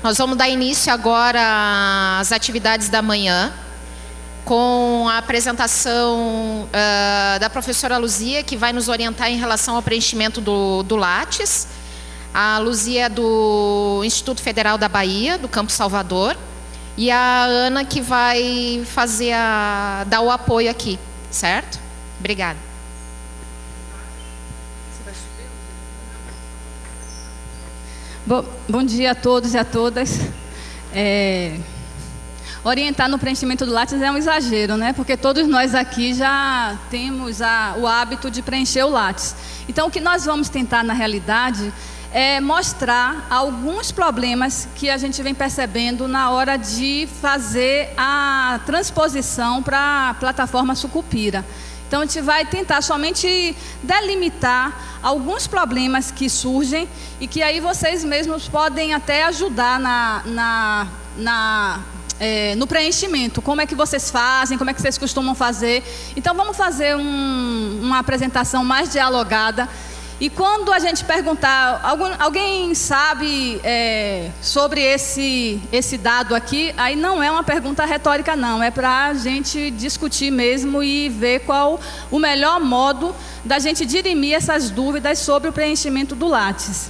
Nós vamos dar início agora às atividades da manhã, com a apresentação da professora Luzia, que vai nos orientar em relação ao preenchimento do Lattes. A Luzia é do Instituto Federal da Bahia, do Campo Salvador, e a Ana que vai dar o apoio aqui, certo? Obrigada. Bom dia a todos e a todas. Orientar no preenchimento do Lattes é um exagero, né? Porque todos nós aqui já temos o hábito de preencher o Lattes. Então, o que nós vamos tentar, na realidade, é mostrar alguns problemas que a gente vem percebendo na hora de fazer a transposição para a plataforma Sucupira. Então, a gente vai tentar somente delimitar alguns problemas que surgem e que aí vocês mesmos podem até ajudar no preenchimento. Como é que vocês fazem, como é que vocês costumam fazer. Então, vamos fazer uma apresentação mais dialogada. E quando a gente perguntar, alguém sabe sobre esse dado aqui, aí não é uma pergunta retórica não, é para a gente discutir mesmo e ver qual o melhor modo da gente dirimir essas dúvidas sobre o preenchimento do Lattes.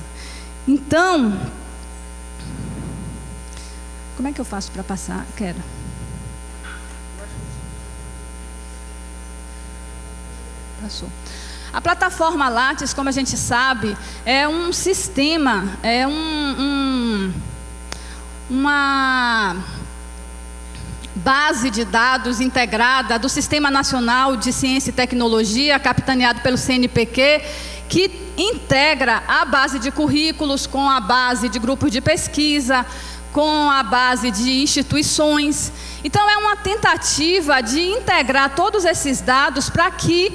Então, como é que eu faço para passar? Quero. Passou. A plataforma Lattes, como a gente sabe, é um sistema, uma base de dados integrada do Sistema Nacional de Ciência e Tecnologia, capitaneado pelo CNPq, que integra a base de currículos com a base de grupos de pesquisa, com a base de instituições. Então, é uma tentativa de integrar todos esses dados para que,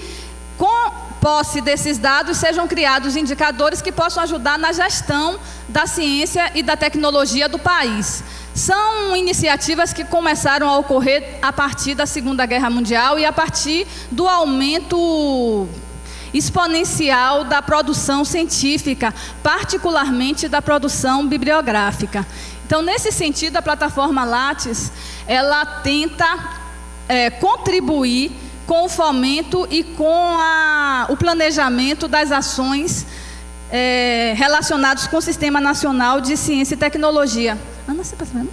com posse desses dados, sejam criados indicadores que possam ajudar na gestão da ciência e da tecnologia do país. São iniciativas que começaram a ocorrer a partir da Segunda Guerra Mundial e a partir do aumento exponencial da produção científica, particularmente da produção bibliográfica. Então, nesse sentido, a plataforma Lattes, ela tenta contribuir com o fomento e com o planejamento das ações relacionadas com o Sistema Nacional de Ciência e Tecnologia. Ana, você passa vendo?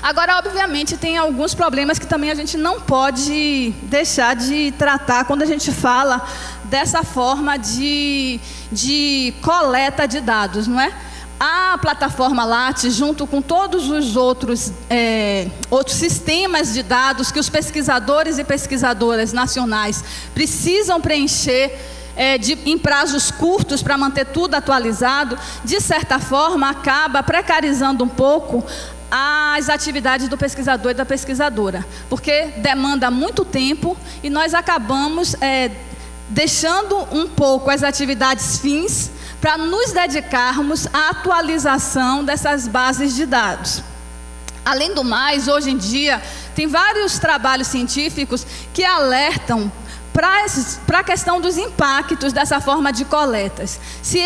Agora, obviamente, tem alguns problemas que também a gente não pode deixar de tratar quando a gente fala dessa forma de coleta de dados, não é? A plataforma Lattes, junto com todos os outros sistemas de dados que os pesquisadores e pesquisadoras nacionais precisam preencher em prazos curtos para manter tudo atualizado, de certa forma acaba precarizando um pouco as atividades do pesquisador e da pesquisadora, porque demanda muito tempo e nós acabamos deixando um pouco as atividades fins para nos dedicarmos à atualização dessas bases de dados. Além do mais, hoje em dia, tem vários trabalhos científicos que alertam para a questão dos impactos dessa forma de coletas. Se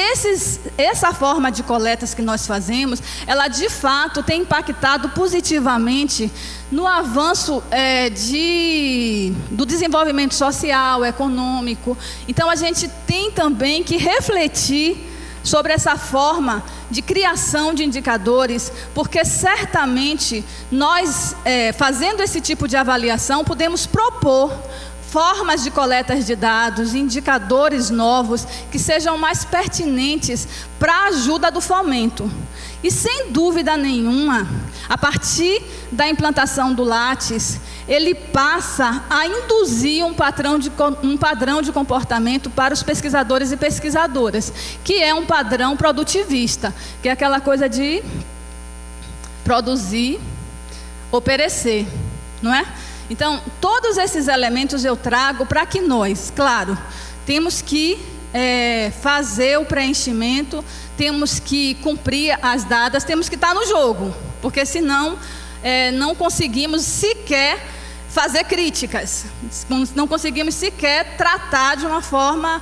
essa forma de coletas que nós fazemos, ela de fato tem impactado positivamente no avanço do desenvolvimento social, econômico. Então, a gente tem também que refletir sobre essa forma de criação de indicadores, porque certamente nós, fazendo esse tipo de avaliação, podemos propor formas de coletas de dados, indicadores novos que sejam mais pertinentes para a ajuda do fomento. E sem dúvida nenhuma, a partir da implantação do Lattes, ele passa a induzir um padrão de comportamento para os pesquisadores e pesquisadoras, que é um padrão produtivista, que é aquela coisa de produzir ou perecer, não é? Então, todos esses elementos eu trago para que nós, claro, temos que fazer o preenchimento, temos que cumprir as datas, temos que estar no jogo, porque senão não conseguimos sequer fazer críticas, não conseguimos sequer tratar de uma forma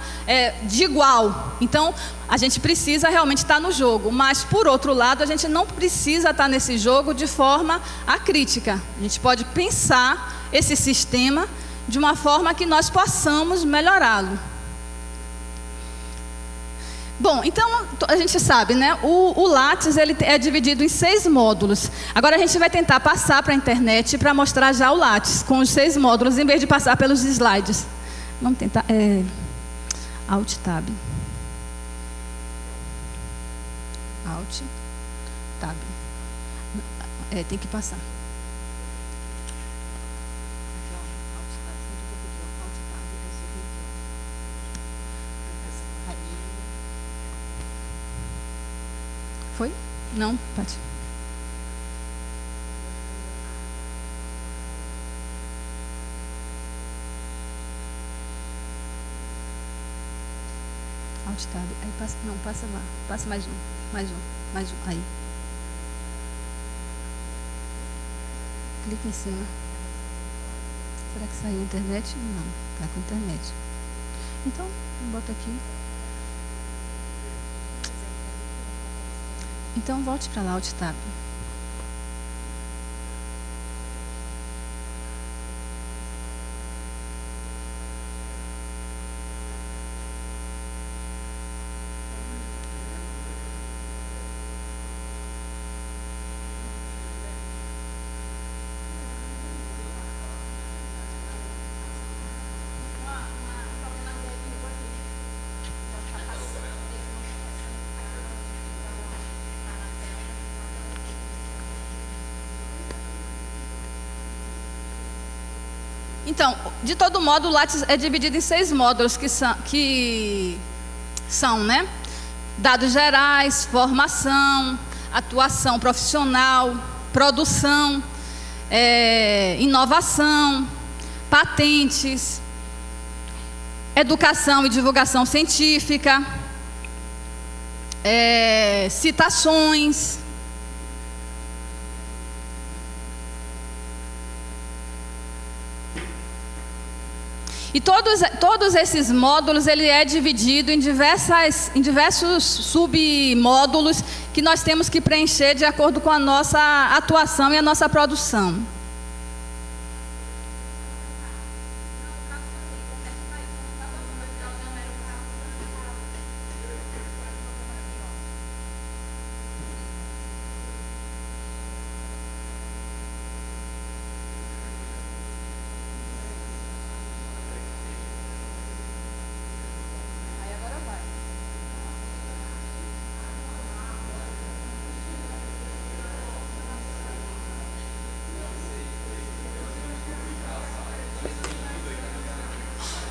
de igual. Então, a gente precisa realmente estar no jogo, mas, por outro lado, a gente não precisa estar nesse jogo de forma acrítica. A gente pode pensar esse sistema de uma forma que nós possamos melhorá-lo. Bom, então a gente sabe, né? O Lattes ele é dividido em 6 módulos. Agora a gente vai tentar passar para a internet para mostrar já o Lattes com os 6 módulos, em vez de passar pelos slides. Vamos tentar. Alt Tab. Alt Tab. Tem que passar. Foi? Não? Pode. Alt Tab. Aí passa, não, passa lá. Passa mais um. Aí. Clica em cima. Será que saiu a internet? Não, está com internet. Então, bota aqui. Então, volte para lá, Alt Tab. Então, de todo modo, o Lattes é dividido em 6 módulos que são, né? Dados gerais, formação, atuação profissional, produção, inovação, patentes, educação e divulgação científica, citações. E todos esses módulos, ele é dividido em diversos submódulos que nós temos que preencher de acordo com a nossa atuação e a nossa produção.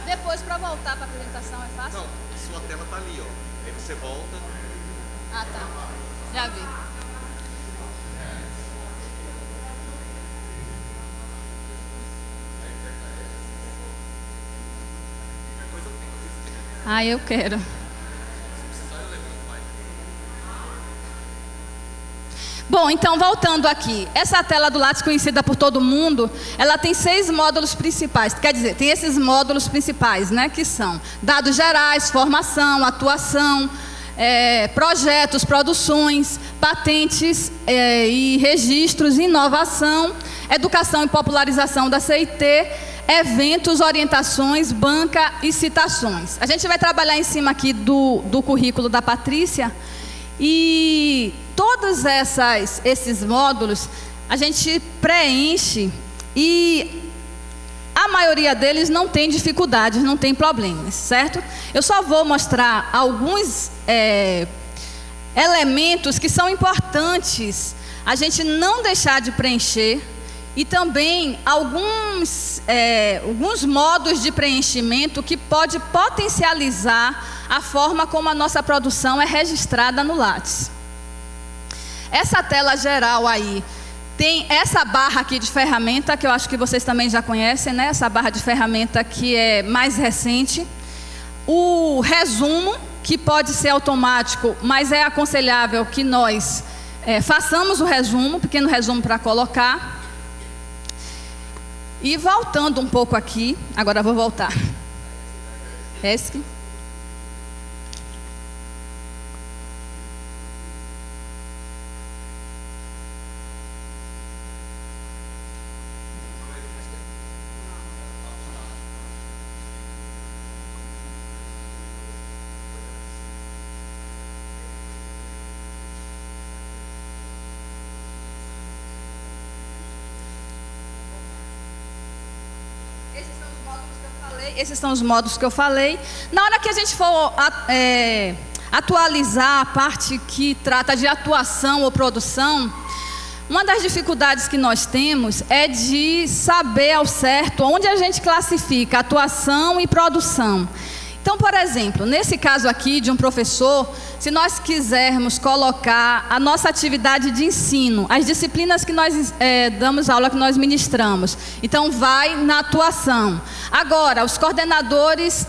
Depois, para voltar para a apresentação, é fácil? Não, sua tela está ali, ó. Aí você volta. Ah, tá. Já vi. Ah, eu quero. Bom, então, voltando aqui, essa tela do Lattes, conhecida por todo mundo, ela tem 6 módulos principais. Quer dizer, tem esses módulos principais, né, que são dados gerais, formação, atuação, projetos, produções, patentes e registros, inovação, educação e popularização da CIT, eventos, orientações, banca e citações. A gente vai trabalhar em cima aqui do currículo da Patrícia. E todos esses módulos a gente preenche e a maioria deles não tem dificuldades, não tem problemas, certo? Eu só vou mostrar alguns elementos que são importantes a gente não deixar de preencher e também alguns modos de preenchimento que pode potencializar a forma como a nossa produção é registrada no Lattes. Essa tela geral aí tem essa barra aqui de ferramenta, que eu acho que vocês também já conhecem, né? Essa barra de ferramenta que é mais recente. O resumo, que pode ser automático, mas é aconselhável que nós façamos o resumo, pequeno resumo para colocar. E voltando um pouco aqui, agora eu vou voltar. ESC. Esses são os módulos que eu falei. Na hora que a gente for atualizar a parte que trata de atuação ou produção, uma das dificuldades que nós temos é de saber ao certo onde a gente classifica atuação e produção. Então, por exemplo, nesse caso aqui de um professor, se nós quisermos colocar a nossa atividade de ensino, as disciplinas que nós damos aula, que nós ministramos, então vai na atuação. Agora, os coordenadores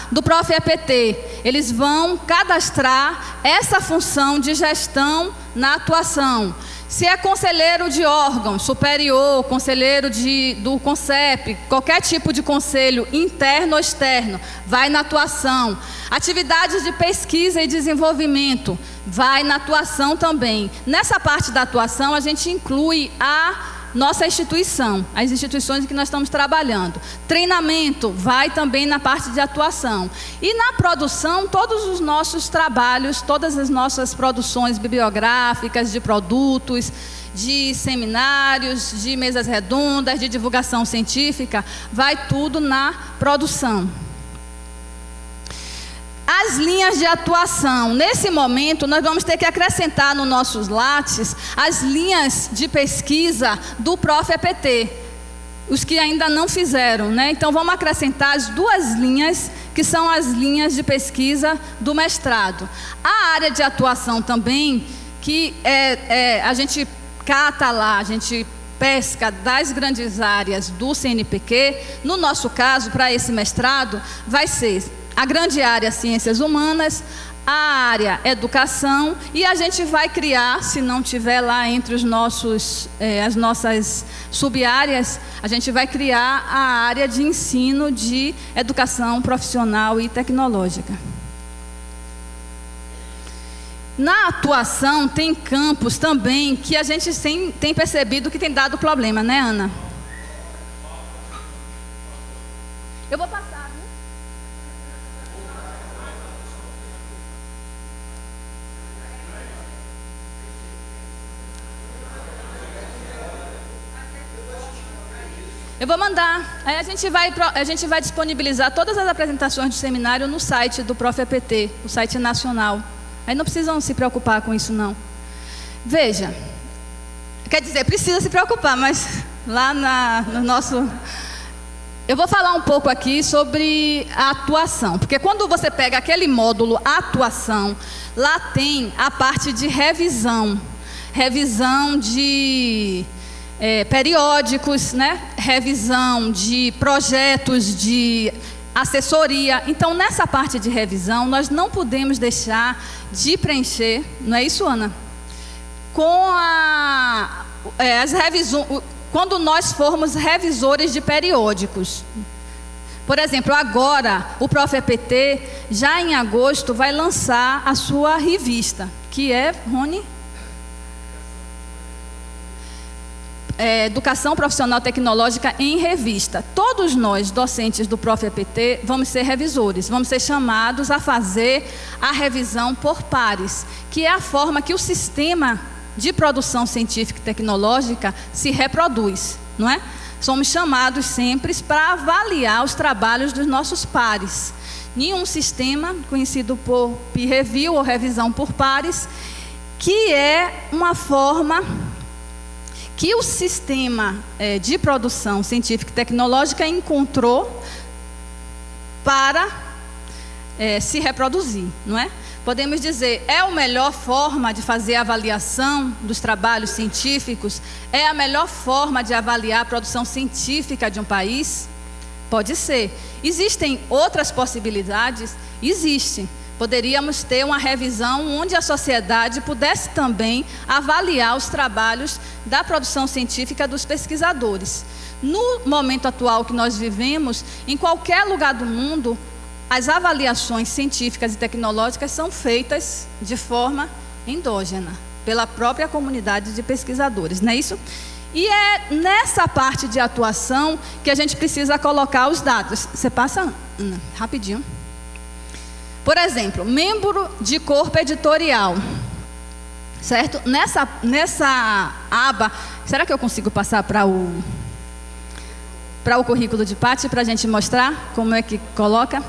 do Prof. EPT, eles vão cadastrar essa função de gestão na atuação. Se é conselheiro de órgão superior, conselheiro do CONCEP, qualquer tipo de conselho interno ou externo, vai na atuação. Atividades de pesquisa e desenvolvimento, vai na atuação também. Nessa parte da atuação, a gente inclui a nossa instituição, as instituições em que nós estamos trabalhando. Treinamento vai também na parte de atuação. E na produção, todos os nossos trabalhos, todas as nossas produções bibliográficas, de produtos, de seminários, de mesas redondas, de divulgação científica, vai tudo na produção. As linhas de atuação. Nesse momento, nós vamos ter que acrescentar nos nossos lattes as linhas de pesquisa do Prof. EPT, os que ainda não fizeram, né? Então, vamos acrescentar as 2 linhas, que são as linhas de pesquisa do mestrado. A área de atuação também, que a gente cata lá, a gente pesca das grandes áreas do CNPq, no nosso caso, para esse mestrado, vai ser a grande área Ciências Humanas, a área Educação, e a gente vai criar, se não tiver lá entre as nossas sub-áreas, a gente vai criar a área de ensino de educação profissional e tecnológica. Na atuação tem campos também que a gente tem percebido que tem dado problema, né, Ana? Eu vou passar. Eu vou mandar. Aí a gente vai disponibilizar todas as apresentações do seminário no site do Prof. EPT, o site nacional. Aí não precisam se preocupar com isso, não. Veja, quer dizer, precisa se preocupar, mas lá no nosso... Eu vou falar um pouco aqui sobre a atuação, porque quando você pega aquele módulo atuação, lá tem a parte de revisão de... periódicos, né? Revisão de projetos de assessoria. Então, nessa parte de revisão, nós não podemos deixar de preencher, não é isso, Ana? Com as revisões, quando nós formos revisores de periódicos. Por exemplo, agora, o Prof. EPT, já em agosto, vai lançar a sua revista, que é, Rony? Educação Profissional Tecnológica em Revista. Todos nós, docentes do Prof. EPT, vamos ser revisores, vamos ser chamados a fazer a revisão por pares, que é a forma que o sistema de produção científica e tecnológica se reproduz, não é? Somos chamados sempre para avaliar os trabalhos dos nossos pares. Nenhum sistema conhecido por peer review ou revisão por pares, que é uma forma que o sistema de produção científica e tecnológica encontrou para se reproduzir, não é? Podemos dizer, é a melhor forma de fazer a avaliação dos trabalhos científicos? É a melhor forma de avaliar a produção científica de um país? Pode ser. Existem outras possibilidades? Existem. Poderíamos ter uma revisão onde a sociedade pudesse também avaliar os trabalhos da produção científica dos pesquisadores. No momento atual que nós vivemos, em qualquer lugar do mundo, as avaliações científicas e tecnológicas são feitas de forma endógena, pela própria comunidade de pesquisadores, não é isso? E é nessa parte de atuação que a gente precisa colocar os dados. Você passa, Ana, rapidinho. Por exemplo, membro de corpo editorial, certo? Nessa aba, será que eu consigo passar para o currículo de Paty, para a gente mostrar como é que coloca?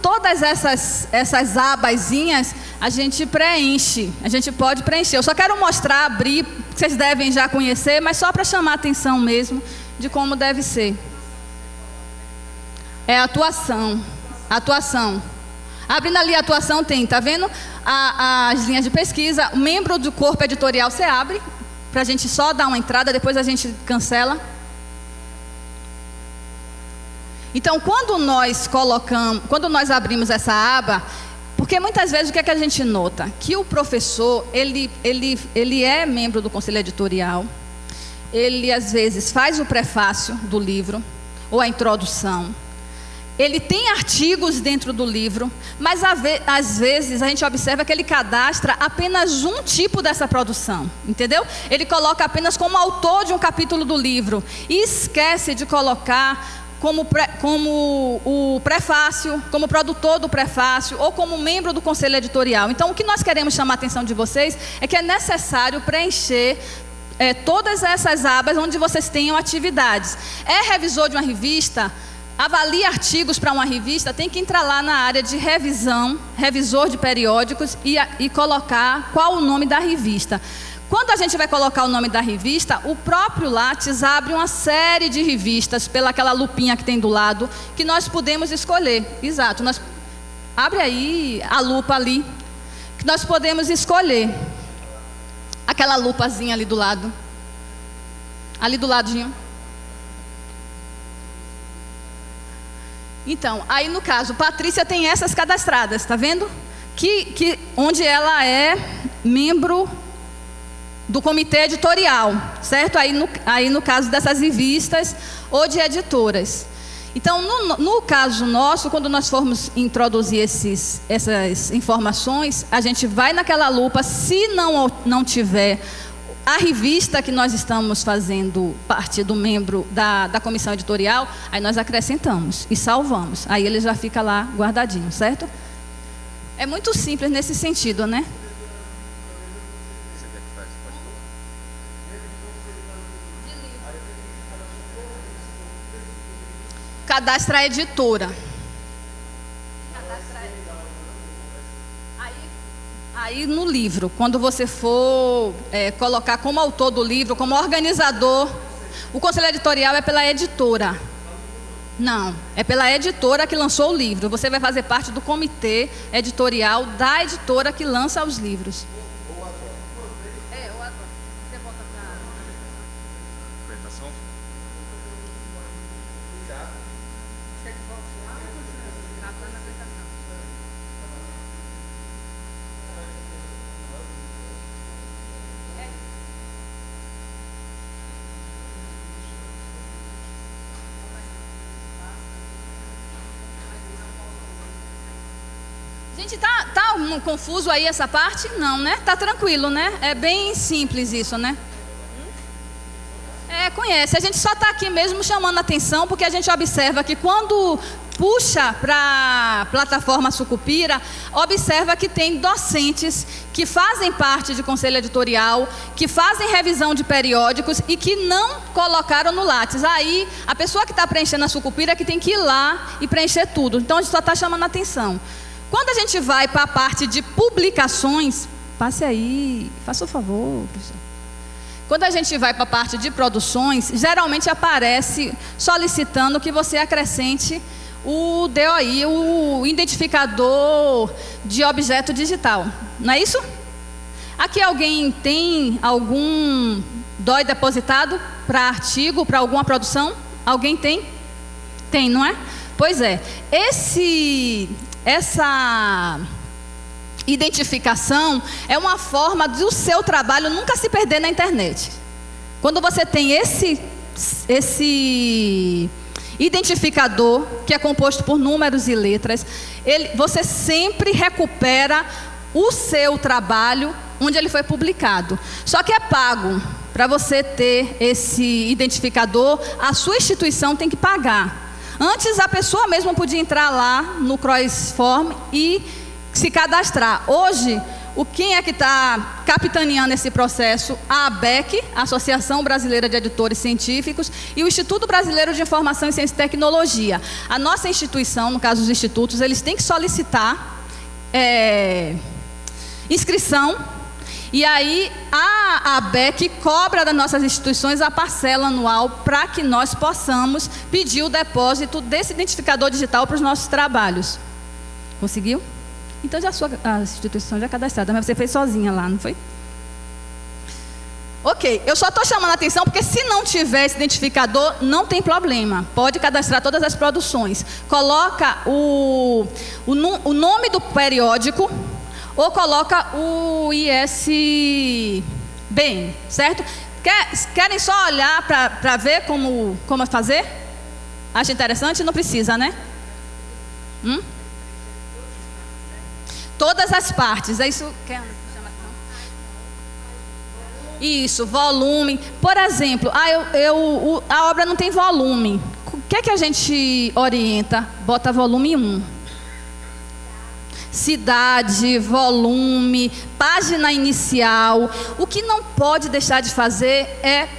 Todas essas abazinhas a gente preenche, a gente pode preencher. Eu só quero mostrar, abrir, vocês devem já conhecer, mas só para chamar a atenção mesmo de como deve ser. É atuação. Abrindo ali a atuação tem, tá vendo? As linhas de pesquisa, o membro do corpo editorial você abre, para a gente só dar uma entrada, depois a gente cancela. Então, quando nós abrimos essa aba, porque muitas vezes o que é que a gente nota? Que o professor, ele é membro do conselho editorial, ele às vezes faz o prefácio do livro, ou a introdução, ele tem artigos dentro do livro, mas às vezes a gente observa que ele cadastra apenas um tipo dessa produção, entendeu? Ele coloca apenas como autor de um capítulo do livro, e esquece de colocar como o prefácio, como produtor do prefácio ou como membro do conselho editorial. Então, o que nós queremos chamar a atenção de vocês é que é necessário preencher todas essas abas onde vocês tenham atividades. É revisor de uma revista, avalia artigos para uma revista, tem que entrar lá na área de revisão, revisor de periódicos e colocar qual o nome da revista. Quando a gente vai colocar o nome da revista, o próprio Lattes abre uma série de revistas pelaquela lupinha que tem do lado, que nós podemos escolher. Exato, abre aí a lupa ali, que nós podemos escolher. Aquela lupazinha ali do lado. Ali do ladinho. Então, aí no caso, Patrícia tem essas cadastradas, tá vendo? Onde ela é membro do comitê editorial, certo? Aí no caso dessas revistas ou de editoras. Então, no caso nosso, quando nós formos introduzir essas informações, a gente vai naquela lupa, se não tiver a revista que nós estamos fazendo parte do membro da comissão editorial, aí nós acrescentamos e salvamos. Aí ele já fica lá guardadinho, certo? É muito simples nesse sentido, né? Cadastra a editora. Aí no livro, quando você for colocar como autor do livro, como organizador, o conselho editorial é pela editora. Não, é pela editora que lançou o livro. Você vai fazer parte do comitê editorial da editora que lança os livros. Você volta para a apresentação. Gente, tá confuso aí essa parte? Não, né? Tá tranquilo, né? É bem simples isso, né? Conhece. A gente só está aqui mesmo chamando a atenção, porque a gente observa que quando puxa para a plataforma Sucupira, observa que tem docentes que fazem parte de conselho editorial, que fazem revisão de periódicos e que não colocaram no Lattes. Aí, a pessoa que está preenchendo a Sucupira é que tem que ir lá e preencher tudo. Então, a gente só está chamando a atenção. Quando a gente vai para a parte de publicações, passe aí, faça o favor, professor. Quando a gente vai para a parte de produções, geralmente aparece solicitando que você acrescente o DOI, o identificador de objeto digital. Não é isso? Aqui alguém tem algum DOI depositado para artigo, para alguma produção? Alguém tem? Tem, não é? Pois é. Essa identificação é uma forma do seu trabalho nunca se perder na internet. Quando você tem esse identificador, que é composto por números e letras, você sempre recupera o seu trabalho onde ele foi publicado. Só que é pago. Para você ter esse identificador, a sua instituição tem que pagar. Antes a pessoa mesma podia entrar lá no CrossForm e se cadastrar. Hoje, quem é que está capitaneando esse processo? A ABEC, Associação Brasileira de Editores Científicos, e o Instituto Brasileiro de Informação em Ciência e Tecnologia. A nossa instituição, no caso os institutos, eles têm que solicitar inscrição. E aí a ABEC cobra das nossas instituições a parcela anual para que nós possamos pedir o depósito desse identificador digital para os nossos trabalhos. Conseguiu? Então a instituição já é cadastrada, mas você fez sozinha lá, não foi? Ok, eu só estou chamando a atenção porque se não tiver esse identificador, não tem problema. Pode cadastrar todas as produções. Coloca o nome do periódico, ou coloca o ISBN, certo? Querem só olhar para ver como fazer? Acha interessante? Não precisa, né? Todas as partes, é isso? Isso, volume. Por exemplo, a obra não tem volume. O que é que a gente orienta? Bota volume 1. Cidade, volume, página inicial. O que não pode deixar de fazer é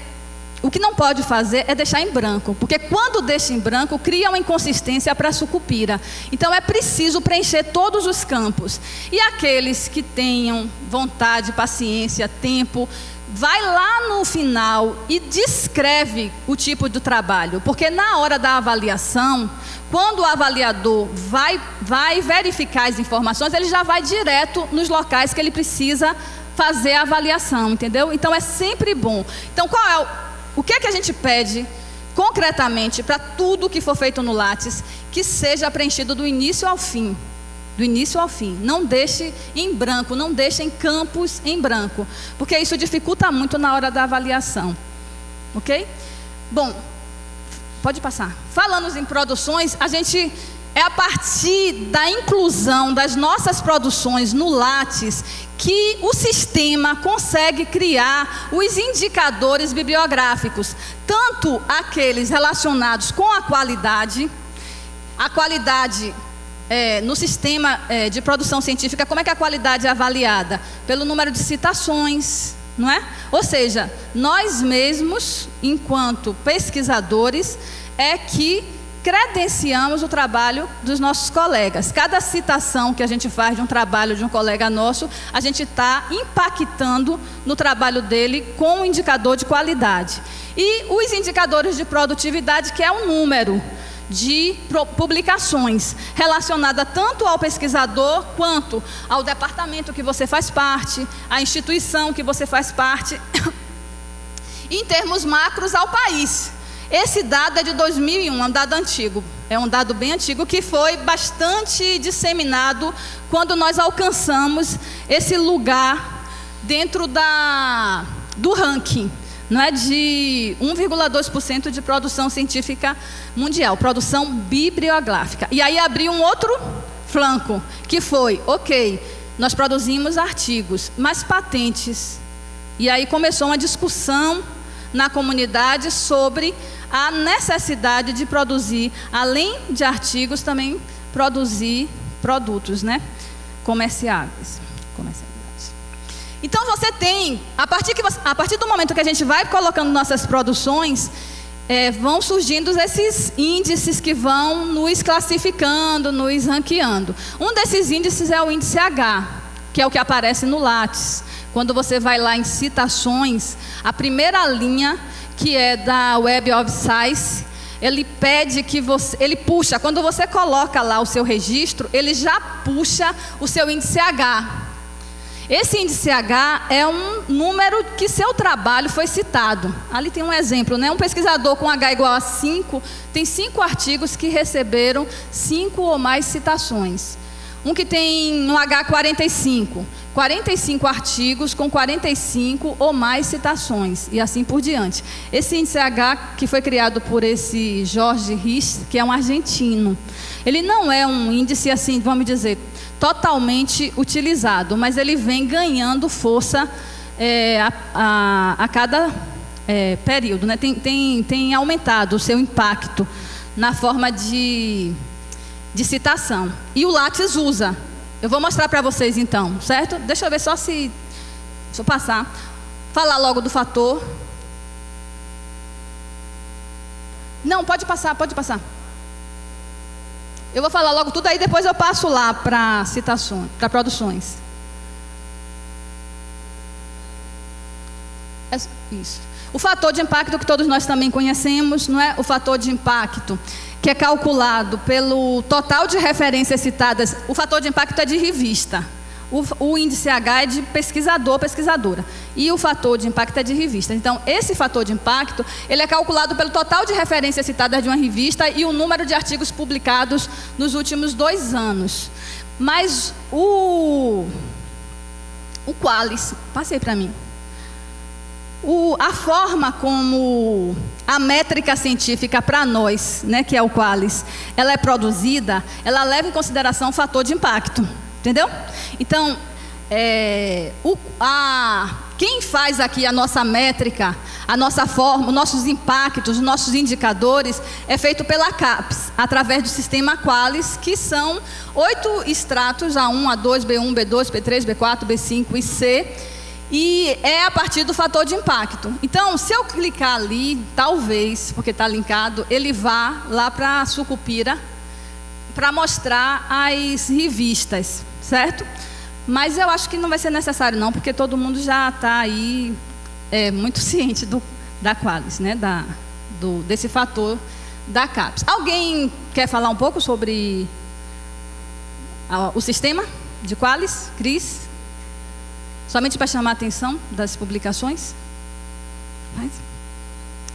deixar em branco, porque quando deixa em branco cria uma inconsistência para a sucupira. Então é preciso preencher todos os campos. E aqueles que tenham vontade, paciência, tempo, vai lá no final e descreve o tipo do trabalho, porque na hora da avaliação, quando o avaliador vai verificar as informações, ele já vai direto nos locais que ele precisa fazer a avaliação, entendeu? Então é sempre bom. Então o que é que a gente pede concretamente para tudo que for feito no Lattes? Que seja preenchido do início ao fim. Do início ao fim. Não deixe em branco, não deixe em campos em branco, porque isso dificulta muito na hora da avaliação. Ok? Bom, pode passar. Falando em produções, é a partir da inclusão das nossas produções no Lattes que o sistema consegue criar os indicadores bibliográficos, tanto aqueles relacionados com a qualidade no sistema de produção científica. Como é que a qualidade é avaliada? Pelo número de citações, não é? Ou seja, nós mesmos, enquanto pesquisadores, é que credenciamos o trabalho dos nossos colegas. Cada citação que a gente faz de um trabalho de um colega nosso, a gente está impactando no trabalho dele com um indicador de qualidade. E os indicadores de produtividade, que é o número de publicações relacionada tanto ao pesquisador quanto ao departamento que você faz parte, à instituição que você faz parte, em termos macros ao país. Esse dado é de 2001, é um dado antigo, é um dado bem antigo que foi bastante disseminado quando nós alcançamos esse lugar dentro do ranking, não é, de 1,2% de produção científica mundial, produção bibliográfica. E aí abriu um outro flanco, que foi, ok, nós produzimos artigos, mas patentes. E aí começou uma discussão na comunidade sobre a necessidade de produzir, além de artigos, também produzir produtos, né, comerciáveis. Então você tem, a partir do momento que a gente vai colocando nossas produções, vão surgindo esses índices que vão nos classificando, nos ranqueando. Um desses índices é o índice H, que é o que aparece no Lattes. Quando você vai lá em citações, a primeira linha, que é da Web of Science, ele pede que ele puxa, quando você coloca lá o seu registro, ele já puxa o seu índice H. Esse índice H é um número que seu trabalho foi citado. Ali tem um exemplo, né? Um pesquisador com H igual a 5, tem 5 artigos que receberam 5 ou mais citações. Um que tem um H 45, 45 artigos com 45 ou mais citações, e assim por diante. Esse índice H, que foi criado por esse Jorge Risch, que é um argentino, ele não é um índice assim, vamos dizer, totalmente utilizado, mas ele vem ganhando força a cada período, né? Tem aumentado o seu impacto na forma de citação. E o Lattes usa. Eu vou mostrar para vocês então, certo? Deixa eu ver só se... Deixa eu passar. Falar logo do fator. Não, pode passar, pode passar. Eu vou falar logo tudo, aí depois eu passo lá para citações, para produções. Isso. O fator de impacto que todos nós também conhecemos, não é? O fator de impacto, que é calculado pelo total de referências citadas. O fator de impacto é de revista. O índice H é de pesquisador, pesquisadora. E o fator de impacto é de revista. Então, esse fator de impacto, ele é calculado pelo total de referências citadas de uma revista e o número de artigos publicados nos últimos 2 anos. Mas o Qualis, passei para mim. A forma como a métrica científica para nós, né, que é o Qualis, ela é produzida, ela leva em consideração o fator de impacto. Entendeu? Então, quem faz aqui a nossa métrica, a nossa forma, os nossos impactos, os nossos indicadores, é feito pela CAPES, através do sistema Qualis, que são 8 extratos, A1, A2, B1, B2, B3, B4, B5 e C, e é a partir do fator de impacto. Então, se eu clicar ali, talvez, porque está linkado, ele vá lá para a Sucupira, para mostrar as revistas, certo? Mas eu acho que não vai ser necessário não, porque todo mundo já está aí muito ciente da Qualis, né? Desse fator da CAPES. Alguém quer falar um pouco sobre o sistema de Qualis, Cris? Somente para chamar a atenção das publicações?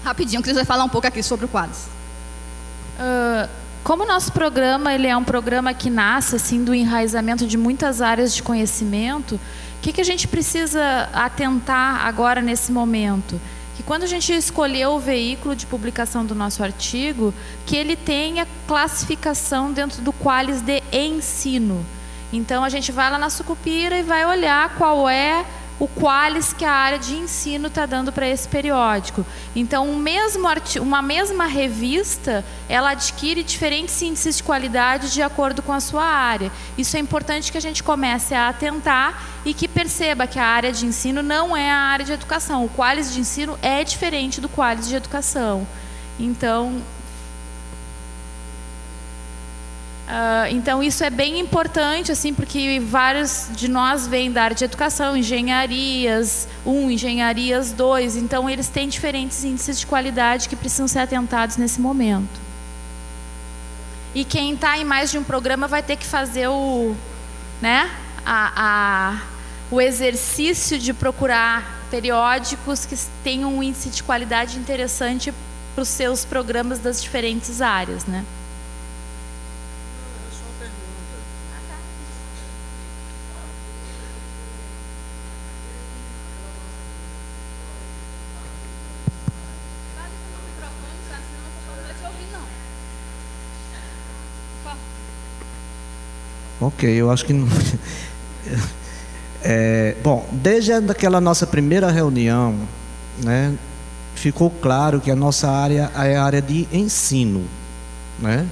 Rapidinho, Cris vai falar um pouco aqui sobre o Qualis. Como o nosso programa ele é um programa que nasce assim, do enraizamento de muitas áreas de conhecimento, o que a gente precisa atentar agora nesse momento? Que quando a gente escolheu o veículo de publicação do nosso artigo, que ele tenha classificação dentro do Qualis de ensino. Então a gente vai lá na Sucupira e vai olhar qual é o Qualis que a área de ensino está dando para esse periódico. Então, uma mesma revista, ela adquire diferentes índices de qualidade de acordo com a sua área. Isso é importante que a gente comece a atentar e que perceba que a área de ensino não é a área de educação. O Qualis de ensino é diferente do Qualis de educação. Então isso é bem importante, assim, porque vários de nós vêm da área de educação, engenharias 1, engenharias 2, então eles têm diferentes índices de qualidade que precisam ser atentados nesse momento. E quem está em mais de um programa vai ter que fazer o exercício de procurar periódicos que tenham um índice de qualidade interessante para os seus programas das diferentes áreas, né? Ok, eu acho que não... Bom, desde aquela nossa primeira reunião, né, ficou claro que a nossa área é a área de ensino, né?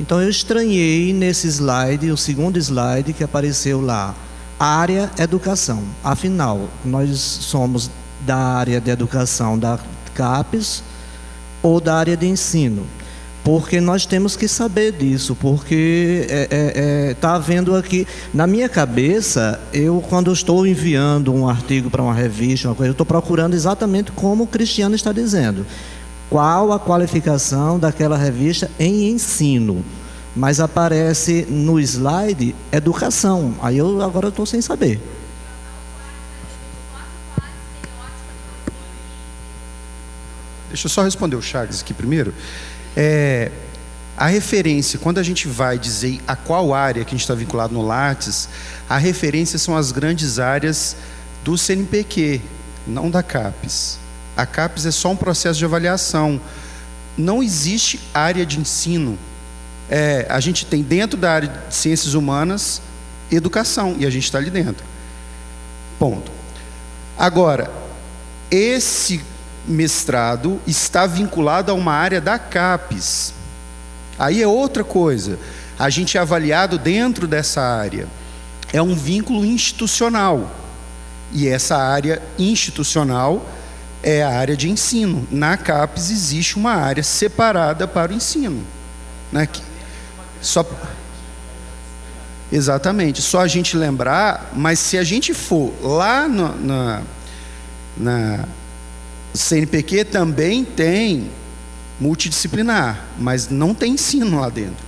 Então eu estranhei nesse slide, o segundo slide que apareceu lá, área educação. Afinal, nós somos da área de educação da CAPES ou da área de ensino? Porque nós temos que saber disso, porque está havendo aqui, na minha cabeça, quando eu estou enviando um artigo para uma revista, uma coisa, eu estou procurando exatamente como o Cristiano está dizendo. Qual a qualificação daquela revista em ensino? Mas aparece no slide educação, aí agora eu estou sem saber. Deixa eu só responder o Charles aqui primeiro. A referência, quando a gente vai dizer a qual área que a gente está vinculado no Lattes, a referência são as grandes áreas do CNPq, não da CAPES. A CAPES é só um processo de avaliação. Não existe área de ensino. A gente tem dentro da área de ciências humanas, educação, e a gente está ali dentro. Ponto. Agora, esse mestrado está vinculado a uma área da CAPES. Aí é outra coisa. A gente é avaliado dentro dessa área. É um vínculo institucional. E essa área institucional é a área de ensino. Na CAPES existe uma área separada para o ensino. Né? Exatamente. Só a gente lembrar, mas se a gente for lá na CNPq também tem multidisciplinar, mas não tem ensino lá dentro,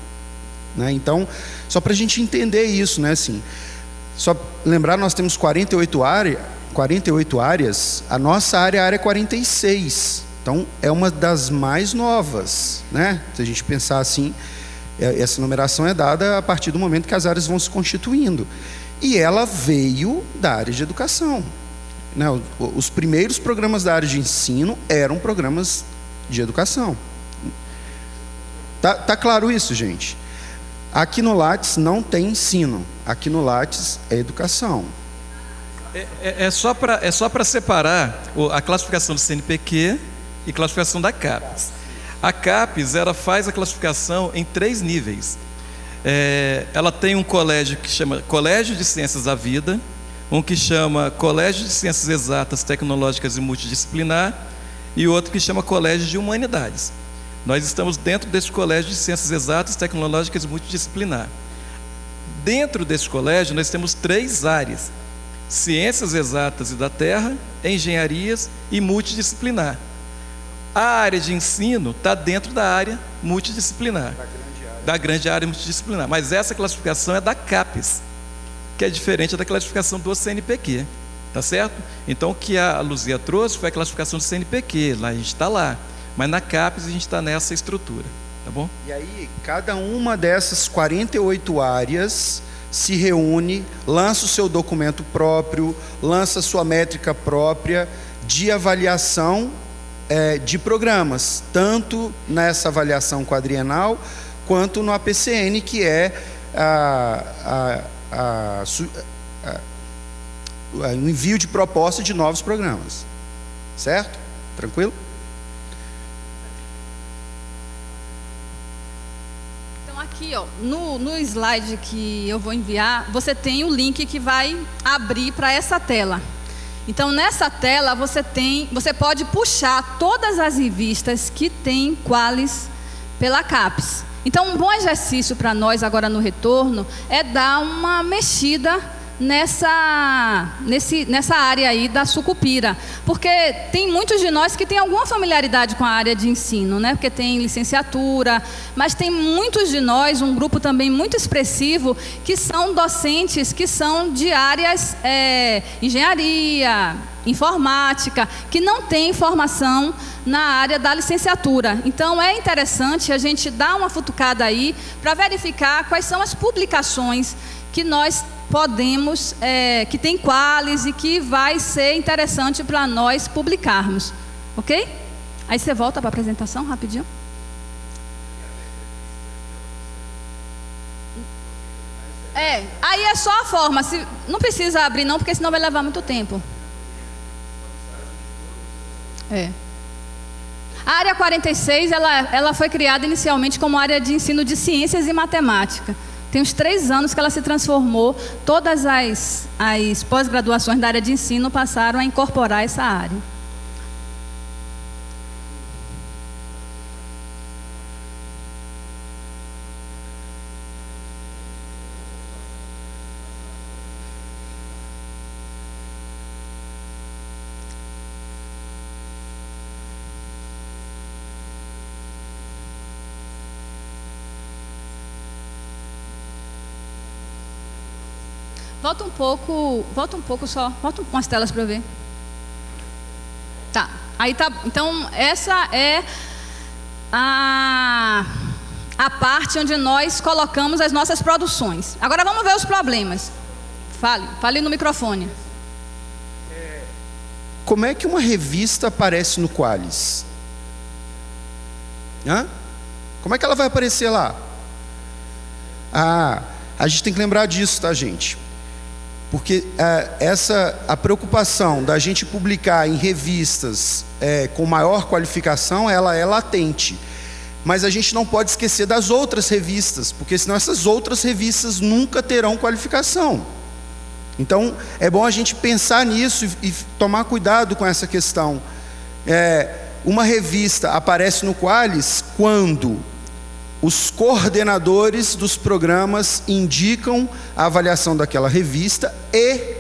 né? Então, só para a gente entender isso, né? Assim, só lembrar, nós temos 48 áreas, a nossa área é a área 46, então é uma das mais novas, né? Se a gente pensar assim, essa numeração é dada a partir do momento que as áreas vão se constituindo, e ela veio da área de educação, né? Os primeiros programas da área de ensino eram programas de educação. Tá claro isso, gente? Aqui no Lattes não tem ensino. Aqui no Lattes é educação. É só para separar a classificação do CNPq e classificação da CAPES. A CAPES faz a classificação em 3 níveis. Ela tem um colégio que chama Colégio de Ciências da Vida, um que chama Colégio de Ciências Exatas, Tecnológicas e Multidisciplinar, e outro que chama Colégio de Humanidades. Nós estamos dentro desse Colégio de Ciências Exatas, Tecnológicas e Multidisciplinar. Dentro desse colégio, nós temos 3 áreas: Ciências Exatas e da Terra, Engenharias e Multidisciplinar. A área de ensino está dentro da área multidisciplinar, da grande área multidisciplinar. Mas essa classificação é da CAPES, que é diferente da classificação do CNPq. Tá certo? Então, o que a Luzia trouxe foi a classificação do CNPq, lá a gente está lá, mas na CAPES a gente está nessa estrutura, tá bom? E aí, cada uma dessas 48 áreas se reúne, lança o seu documento próprio, lança a sua métrica própria de avaliação de programas, tanto nessa avaliação quadrienal, quanto no APCN, que é o envio de proposta de novos programas. Certo? Tranquilo? Então aqui, ó, no slide que eu vou enviar, você tem o link que vai abrir para essa tela. Então nessa tela você pode puxar todas as revistas que tem qualis pela CAPES. Então um bom exercício para nós agora no retorno é dar uma mexida nessa área aí da sucupira, porque tem muitos de nós que têm alguma familiaridade com a área de ensino, né? Porque tem licenciatura, mas tem muitos de nós, um grupo também muito expressivo, que são docentes, que são de áreas engenharia, informática, que não tem formação na área da licenciatura. Então é interessante a gente dar uma futucada aí para verificar quais são as publicações que nós podemos, que tem qualis e que vai ser interessante para nós publicarmos, ok? Aí você volta para a apresentação rapidinho. Aí é só a forma, não precisa abrir não, porque senão vai levar muito tempo. A área 46, ela foi criada inicialmente como área de ensino de ciências e matemática. Tem uns 3 anos que ela se transformou, todas as pós-graduações da área de ensino passaram a incorporar essa área. Volta um pouco só, volta umas telas para eu ver. Tá. Aí tá, então essa é a parte onde nós colocamos as nossas produções. Agora vamos ver os problemas. Fale no microfone. Como é que uma revista aparece no Qualis? Como é que ela vai aparecer lá? A gente tem que lembrar disso, tá, gente? Porque a preocupação da gente publicar em revistas com maior qualificação, ela é latente. Mas a gente não pode esquecer das outras revistas, porque senão essas outras revistas nunca terão qualificação. Então, é bom a gente pensar nisso e tomar cuidado com essa questão. Uma revista aparece no Qualis quando os coordenadores dos programas indicam a avaliação daquela revista e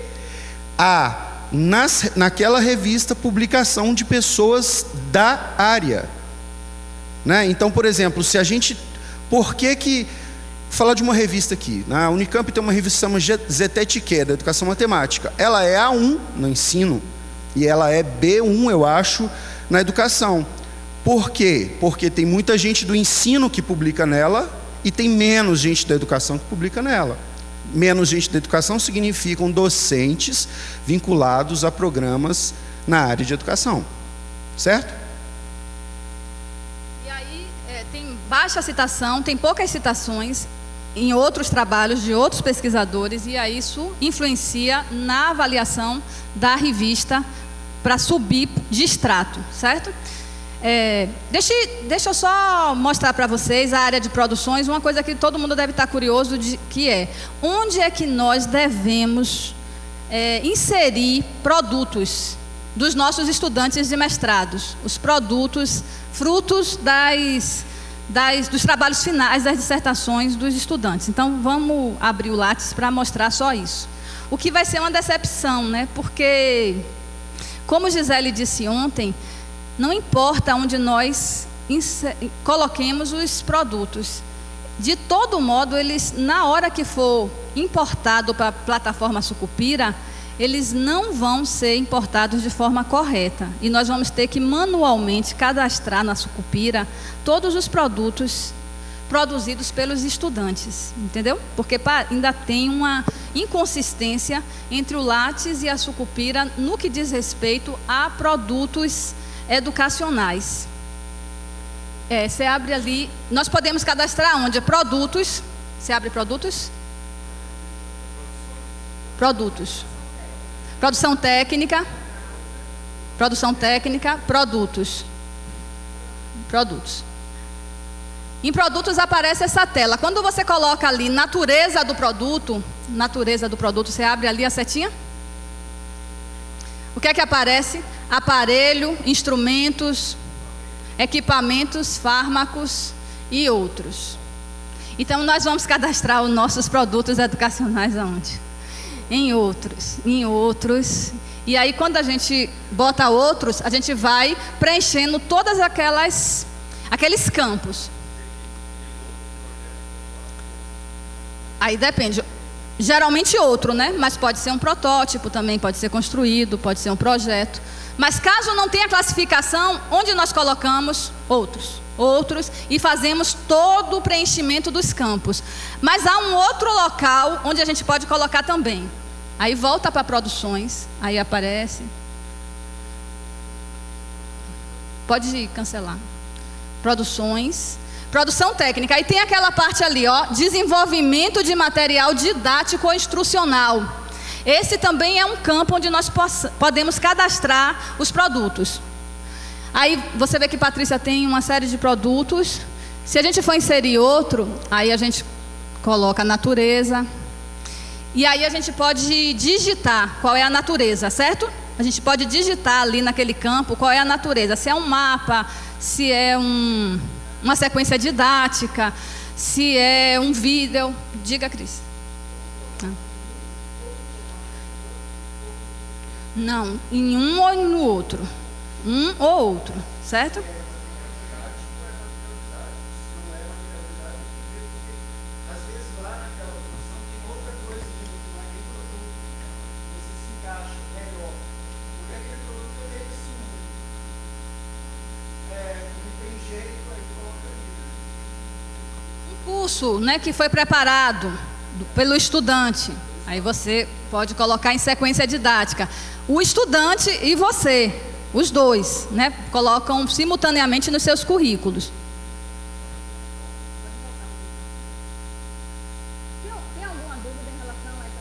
naquela revista publicação de pessoas da área. Né? Então, por exemplo, se a gente... Por que falar de uma revista aqui? Na Unicamp tem uma revista que se chama ZETETIQUE, da Educação Matemática. Ela é A1 no ensino e ela é B1, eu acho, na educação. Por quê? Porque tem muita gente do ensino que publica nela e tem menos gente da educação que publica nela. Menos gente da educação significam docentes vinculados a programas na área de educação. Certo? E aí tem baixa citação, tem poucas citações em outros trabalhos de outros pesquisadores, e aí isso influencia na avaliação da revista para subir de extrato, certo? Deixa eu só mostrar para vocês a área de produções, uma coisa que todo mundo deve estar curioso, que é onde é que nós devemos inserir produtos dos nossos estudantes de mestrados, os produtos, frutos dos trabalhos finais das dissertações dos estudantes. Então vamos abrir o Lattes para mostrar só isso. O que vai ser uma decepção, né? Porque, como Gisele disse ontem, não importa onde nós coloquemos os produtos. De todo modo, eles, na hora que for importado para a plataforma Sucupira, eles não vão ser importados de forma correta. E nós vamos ter que manualmente cadastrar na Sucupira todos os produtos produzidos pelos estudantes, entendeu? Porque ainda tem uma inconsistência entre o Lattes e a Sucupira no que diz respeito a produtos educacionais. Você abre ali, nós podemos cadastrar onde? Produtos. Você abre produtos? Produtos. Produção técnica, produtos. Em produtos aparece essa tela. Quando você coloca ali natureza do produto, você abre ali a setinha. O que é que aparece? Aparelho, instrumentos, equipamentos, fármacos e outros. Então nós vamos cadastrar os nossos produtos educacionais aonde? Em outros. E aí quando a gente bota outros, a gente vai preenchendo todas aqueles campos. Aí depende. Geralmente outro, né? Mas pode ser um protótipo também, pode ser construído, pode ser um projeto. Mas caso não tenha classificação, onde nós colocamos? Outros, e fazemos todo o preenchimento dos campos. Mas há um outro local onde a gente pode colocar também. Aí volta para produções, aí aparece. Pode cancelar. Produções. Produção técnica. Aí tem aquela parte ali, desenvolvimento de material didático ou instrucional. Esse também é um campo onde nós podemos cadastrar os produtos. Aí você vê que Patrícia tem uma série de produtos. Se a gente for inserir outro, aí a gente coloca a natureza. E aí a gente pode digitar qual é a natureza, certo? A gente pode digitar ali naquele campo qual é a natureza. Se é um mapa, se é uma sequência didática, se é um vídeo. Diga, Cris. Não, em um ou no outro. Um ou outro, certo? curso, né, que foi preparado pelo estudante, aí você pode colocar em sequência didática. O estudante e você, os dois, né, colocam simultaneamente nos seus currículos. Tem alguma dúvida em relação a essa?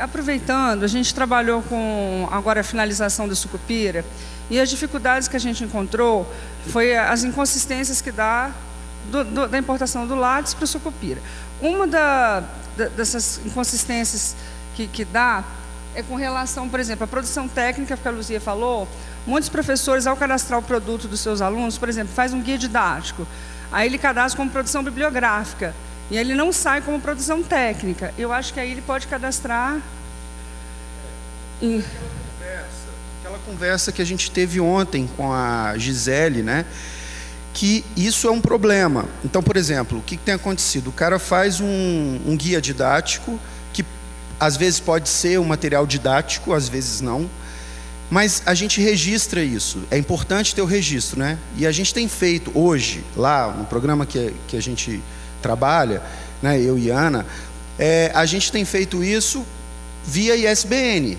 Aproveitando, a gente trabalhou com agora a finalização da Sucupira e as dificuldades que a gente encontrou foi as inconsistências que dá da importação do látex para o Sucupira. Uma dessas inconsistências que dá é com relação, por exemplo, à produção técnica que a Luzia falou. Muitos professores, ao cadastrar o produto dos seus alunos, por exemplo, faz um guia didático, aí ele cadastra como produção bibliográfica. E ele não sai como produção técnica. Eu acho que aí ele pode cadastrar. Aquela conversa que a gente teve ontem com a Gisele, né? Que isso é um problema. Então, por exemplo, o que tem acontecido? O cara faz um guia didático, que às vezes pode ser um material didático, às vezes não. Mas a gente registra isso. É importante ter o registro, né? E a gente tem feito hoje, lá no programa que a gente trabalha, né, eu e Ana, a gente tem feito isso via ISBN.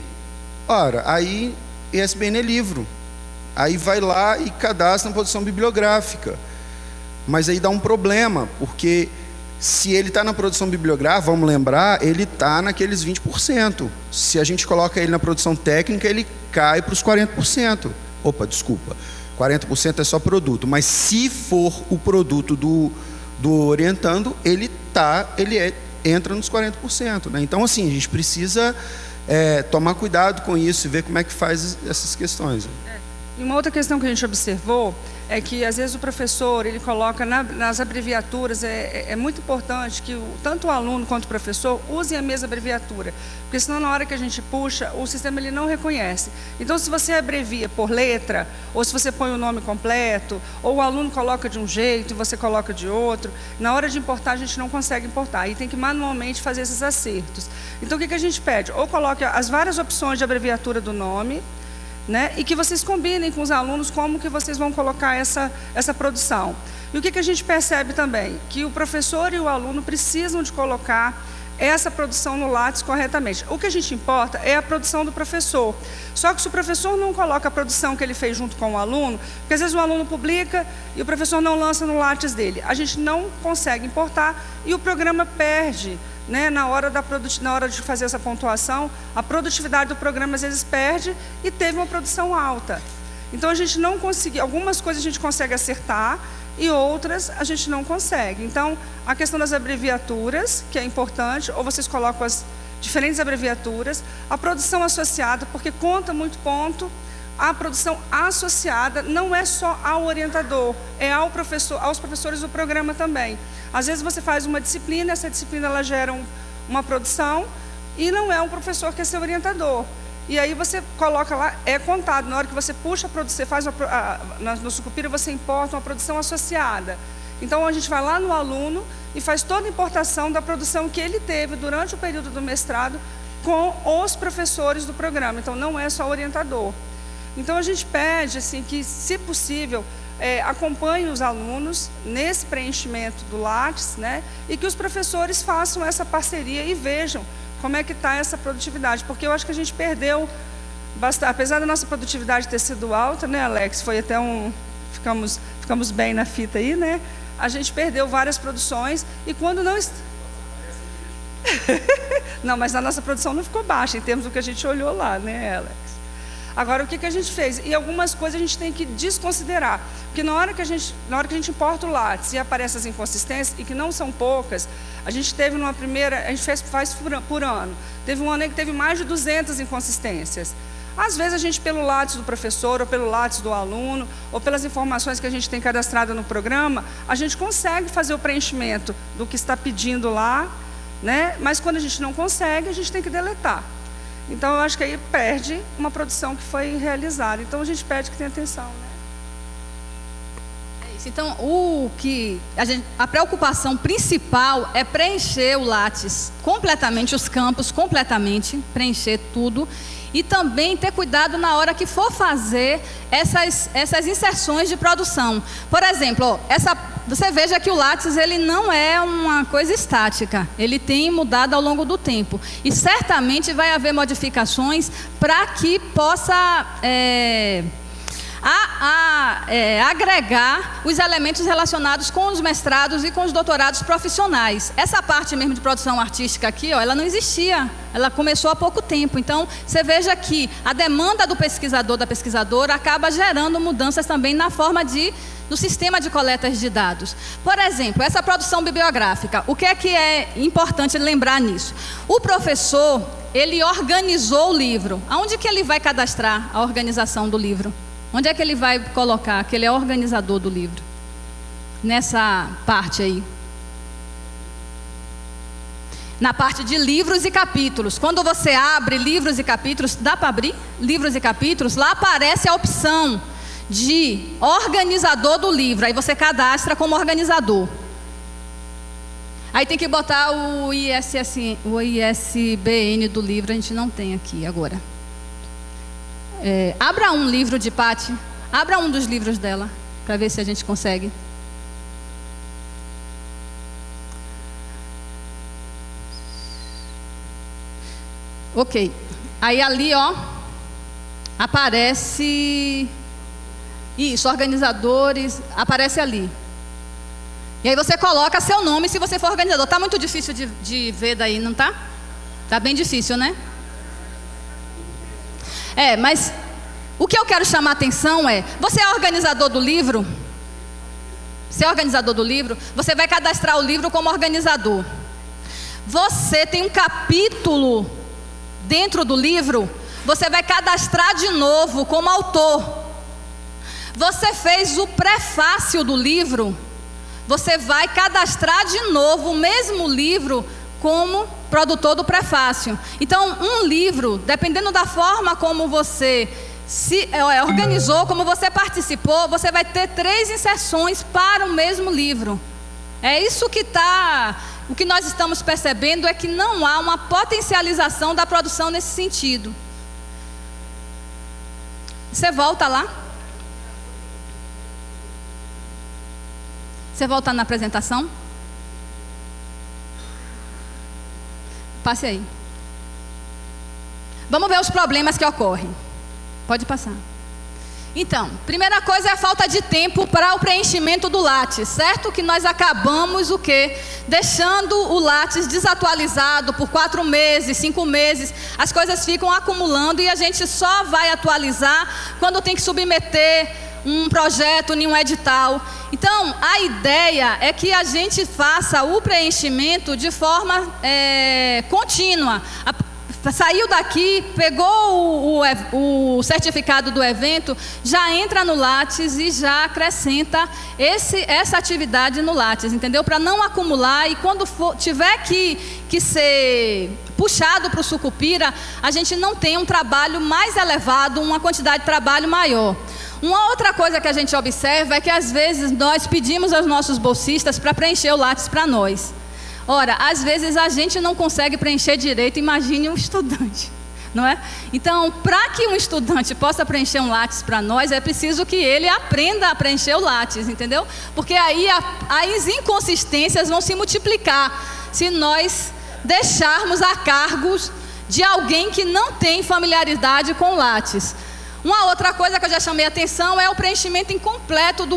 Ora, aí ISBN é livro. Aí vai lá e cadastra na produção bibliográfica. Mas aí dá um problema, porque se ele está na produção bibliográfica, vamos lembrar, ele está naqueles 20%. Se a gente coloca ele na produção técnica, ele cai para os 40%. Opa, desculpa. 40% é só produto. Mas se for o produto do orientando, ele entra nos 40%. Né? Então, assim, a gente precisa tomar cuidado com isso e ver como é que faz essas questões. E uma outra questão que a gente observou é que, às vezes, o professor, ele coloca nas abreviaturas, é muito importante que tanto o aluno quanto o professor usem a mesma abreviatura, porque senão, na hora que a gente puxa, o sistema ele não reconhece. Então, se você abrevia por letra, ou se você põe o nome completo, ou o aluno coloca de um jeito e você coloca de outro, na hora de importar, a gente não consegue importar, e tem que manualmente fazer esses acertos. Então, o que a gente pede? Ou coloque as várias opções de abreviatura do nome, né? E que vocês combinem com os alunos como que vocês vão colocar essa produção. E o que a gente percebe também? Que o professor e o aluno precisam de colocar essa produção no látex corretamente. O que a gente importa é a produção do professor. Só que se o professor não coloca a produção que ele fez junto com o aluno, porque às vezes o aluno publica e o professor não lança no látex dele, a gente não consegue importar e o programa perde. Né, na hora de fazer essa pontuação, a produtividade do programa às vezes perde e teve uma produção alta. Então a gente não consegue, algumas coisas a gente consegue acertar e outras a gente não consegue. Então a questão das abreviaturas, que é importante, ou vocês colocam as diferentes abreviaturas, a produção associada, porque conta muito ponto. A produção associada não é só ao orientador, é aos professores do programa também. Às vezes você faz uma disciplina, essa disciplina ela gera uma produção e não é um professor que é seu orientador. E aí você coloca lá, é contado, na hora que você puxa a produção, você faz no Sucupira você importa uma produção associada. Então a gente vai lá no aluno e faz toda a importação da produção que ele teve durante o período do mestrado com os professores do programa. Então não é só o orientador. Então a gente pede assim, que, se possível, acompanhe os alunos nesse preenchimento do látex, né, e que os professores façam essa parceria e vejam como é que está essa produtividade, porque eu acho que a gente perdeu bastante, apesar da nossa produtividade ter sido alta, né, Alex, foi até ficamos bem na fita aí, né, a gente perdeu várias produções e quando não... Não, mas a nossa produção não ficou baixa em termos do que a gente olhou lá, né, Alex? Agora, o que a gente fez? E algumas coisas a gente tem que desconsiderar. Porque na hora que a gente importa o látex e aparecem as inconsistências, e que não são poucas, a gente teve numa primeira, a gente faz por ano. Teve um ano aí que teve mais de 200 inconsistências. Às vezes a gente, pelo látex do professor, ou pelo látex do aluno, ou pelas informações que a gente tem cadastrado no programa, a gente consegue fazer o preenchimento do que está pedindo lá, né? Mas quando a gente não consegue, a gente tem que deletar. Então, eu acho que aí perde uma produção que foi realizada. Então, a gente pede que tenha atenção. Né? É Então, a preocupação principal é preencher o Lattes completamente, os campos completamente, preencher tudo. E também ter cuidado na hora que for fazer essas inserções de produção. Por exemplo, você veja que o Lattes ele não é uma coisa estática. Ele tem mudado ao longo do tempo. E certamente vai haver modificações para que possa agregar os elementos relacionados com os mestrados e com os doutorados profissionais. Essa parte mesmo de produção artística aqui, ela não existia. Ela começou há pouco tempo. Então, você veja que a demanda do pesquisador, da pesquisadora, acaba gerando mudanças também na forma no sistema de coletas de dados. Por exemplo, essa produção bibliográfica, o que é importante lembrar nisso? O professor, ele organizou o livro. Aonde que ele vai cadastrar a organização do livro? Onde é que ele vai colocar que ele é organizador do livro? Nessa parte aí. Na parte de livros e capítulos. Quando você abre livros e capítulos, dá para abrir livros e capítulos? Lá aparece a opção de organizador do livro. Aí você cadastra como organizador. Aí tem que botar o ISBN do livro, a gente não tem aqui agora. Abra um livro de Paty, abra um dos livros dela, para ver se a gente consegue. Ok, aí ali aparece, isso, organizadores, aparece ali. E aí você coloca seu nome se você for organizador. Tá muito difícil de ver daí, não tá? Tá bem difícil, né? Mas o que eu quero chamar a atenção você é organizador do livro? Você é organizador do livro? Você vai cadastrar o livro como organizador. Você tem um capítulo dentro do livro, você vai cadastrar de novo como autor. Você fez o prefácio do livro, você vai cadastrar de novo o mesmo livro como produtor do prefácio. Então, um livro, dependendo da forma como você se organizou, como você participou, você vai ter 3 inserções para o mesmo livro. É isso que o que nós estamos percebendo é que não há uma potencialização da produção nesse sentido. Você volta lá? Você volta na apresentação? Passe aí. Vamos ver os problemas que ocorrem. Pode passar. Então, primeira coisa é a falta de tempo para o preenchimento do Lattes, certo? Que nós acabamos o quê? Deixando o Lattes desatualizado por 4 meses, 5 meses. As coisas ficam acumulando e a gente só vai atualizar quando tem que submeter um projeto em um edital. Então, a ideia é que a gente faça o preenchimento de forma contínua. Saiu daqui, pegou o certificado do evento, já entra no Lattes e já acrescenta essa atividade no Lattes, entendeu? Para não acumular e quando tiver que ser puxado para o Sucupira, a gente não tem um trabalho mais elevado, uma quantidade de trabalho maior. Uma outra coisa que a gente observa é que às vezes nós pedimos aos nossos bolsistas para preencher o Lattes para nós. Ora, às vezes a gente não consegue preencher direito, imagine um estudante, não é? Então, para que um estudante possa preencher um Lattes para nós, é preciso que ele aprenda a preencher o Lattes, entendeu? Porque aí as inconsistências vão se multiplicar se nós deixarmos a cargos de alguém que não tem familiaridade com o Lattes. Uma outra coisa que eu já chamei a atenção é o preenchimento incompleto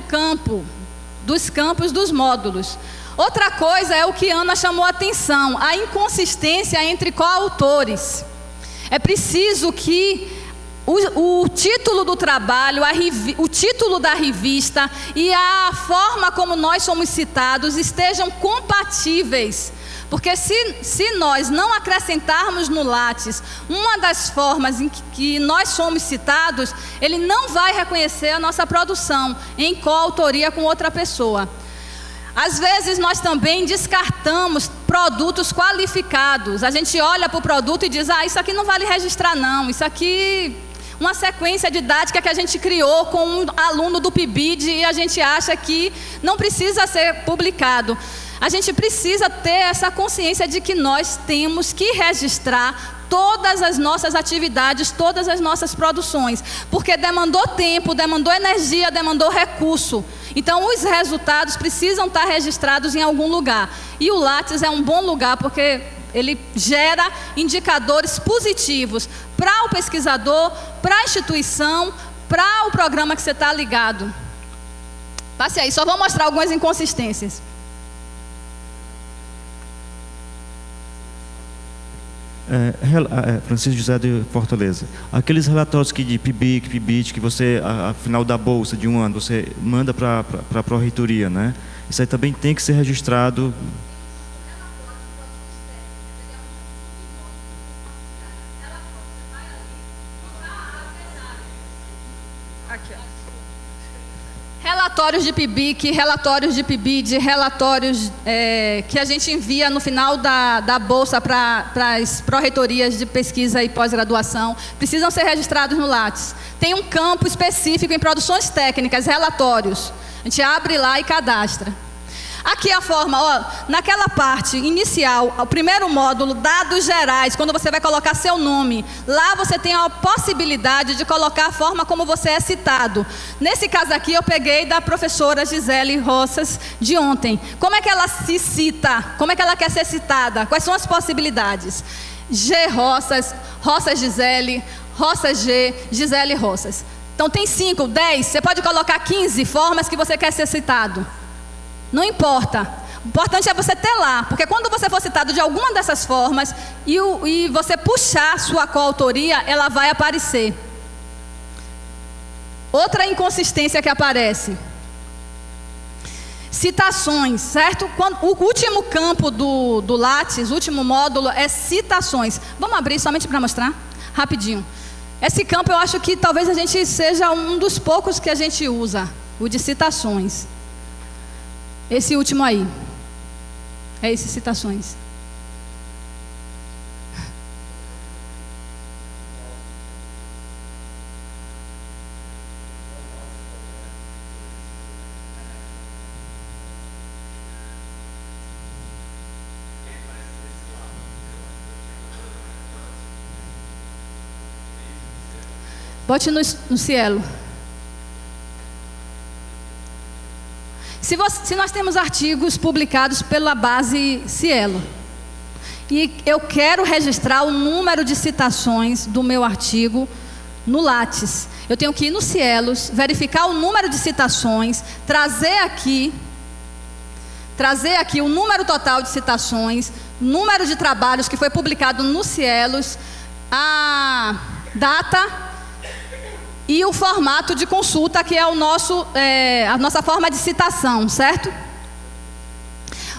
dos campos dos módulos. Outra coisa é o que Ana chamou a atenção, a inconsistência entre coautores. É preciso que o título do trabalho, o título da revista e a forma como nós somos citados estejam compatíveis. Porque se nós não acrescentarmos no Lattes uma das formas em que nós somos citados, ele não vai reconhecer a nossa produção em coautoria com outra pessoa. Às vezes nós também descartamos produtos qualificados. A gente olha para o produto e diz, isso aqui não vale registrar não, isso aqui Uma sequência didática que a gente criou com um aluno do PIBID e a gente acha que não precisa ser publicado. A gente precisa ter essa consciência de que nós temos que registrar todas as nossas atividades, todas as nossas produções, porque demandou tempo, demandou energia, demandou recurso. Então, os resultados precisam estar registrados em algum lugar. E o Lattes é um bom lugar, porque ele gera indicadores positivos para o pesquisador, para a instituição, para o programa que você está ligado. Passe aí, só vou mostrar algumas inconsistências. Francisco José de Fortaleza. Aqueles relatórios de PIBIC, PIBIT, que você, ao final da bolsa de um ano, você manda para a pró-reitoria, né? Isso aí também tem que ser registrado. Aqui, ó. Relatórios de PIBIC, relatórios de PIBID, relatórios que a gente envia no final da bolsa para as pró-reitorias de pesquisa e pós-graduação, precisam ser registrados no Lattes. Tem um campo específico em produções técnicas, relatórios. A gente abre lá e cadastra. Aqui a forma, ó, naquela parte inicial, o primeiro módulo, dados gerais, quando você vai colocar seu nome, lá você tem a possibilidade de colocar a forma como você é citado. Nesse caso aqui eu peguei da professora Gisele Roças de ontem. Como é que ela se cita? Como é que ela quer ser citada? Quais são as possibilidades? G Roças, Roças Gisele, Roças G, Gisele Roças. Então tem 5, 10, você pode colocar 15 formas que você quer ser citado. Não importa. O importante é você ter lá, porque quando você for citado de alguma dessas formas e você puxar sua coautoria, ela vai aparecer. Outra inconsistência que aparece. Citações, certo? O último campo do Lattes, o último módulo é citações. Vamos abrir somente para mostrar? Rapidinho. Esse campo eu acho que talvez a gente seja um dos poucos que a gente usa, o de citações. Esse último aí. É esse, citações. Bote no Cielo. Se nós temos artigos publicados pela base Cielo, e eu quero registrar o número de citações do meu artigo no Lattes, eu tenho que ir no Cielos, verificar o número de citações, trazer aqui o número total de citações, número de trabalhos que foi publicado no Cielos, a data e o formato de consulta, que é a nossa forma de citação, certo?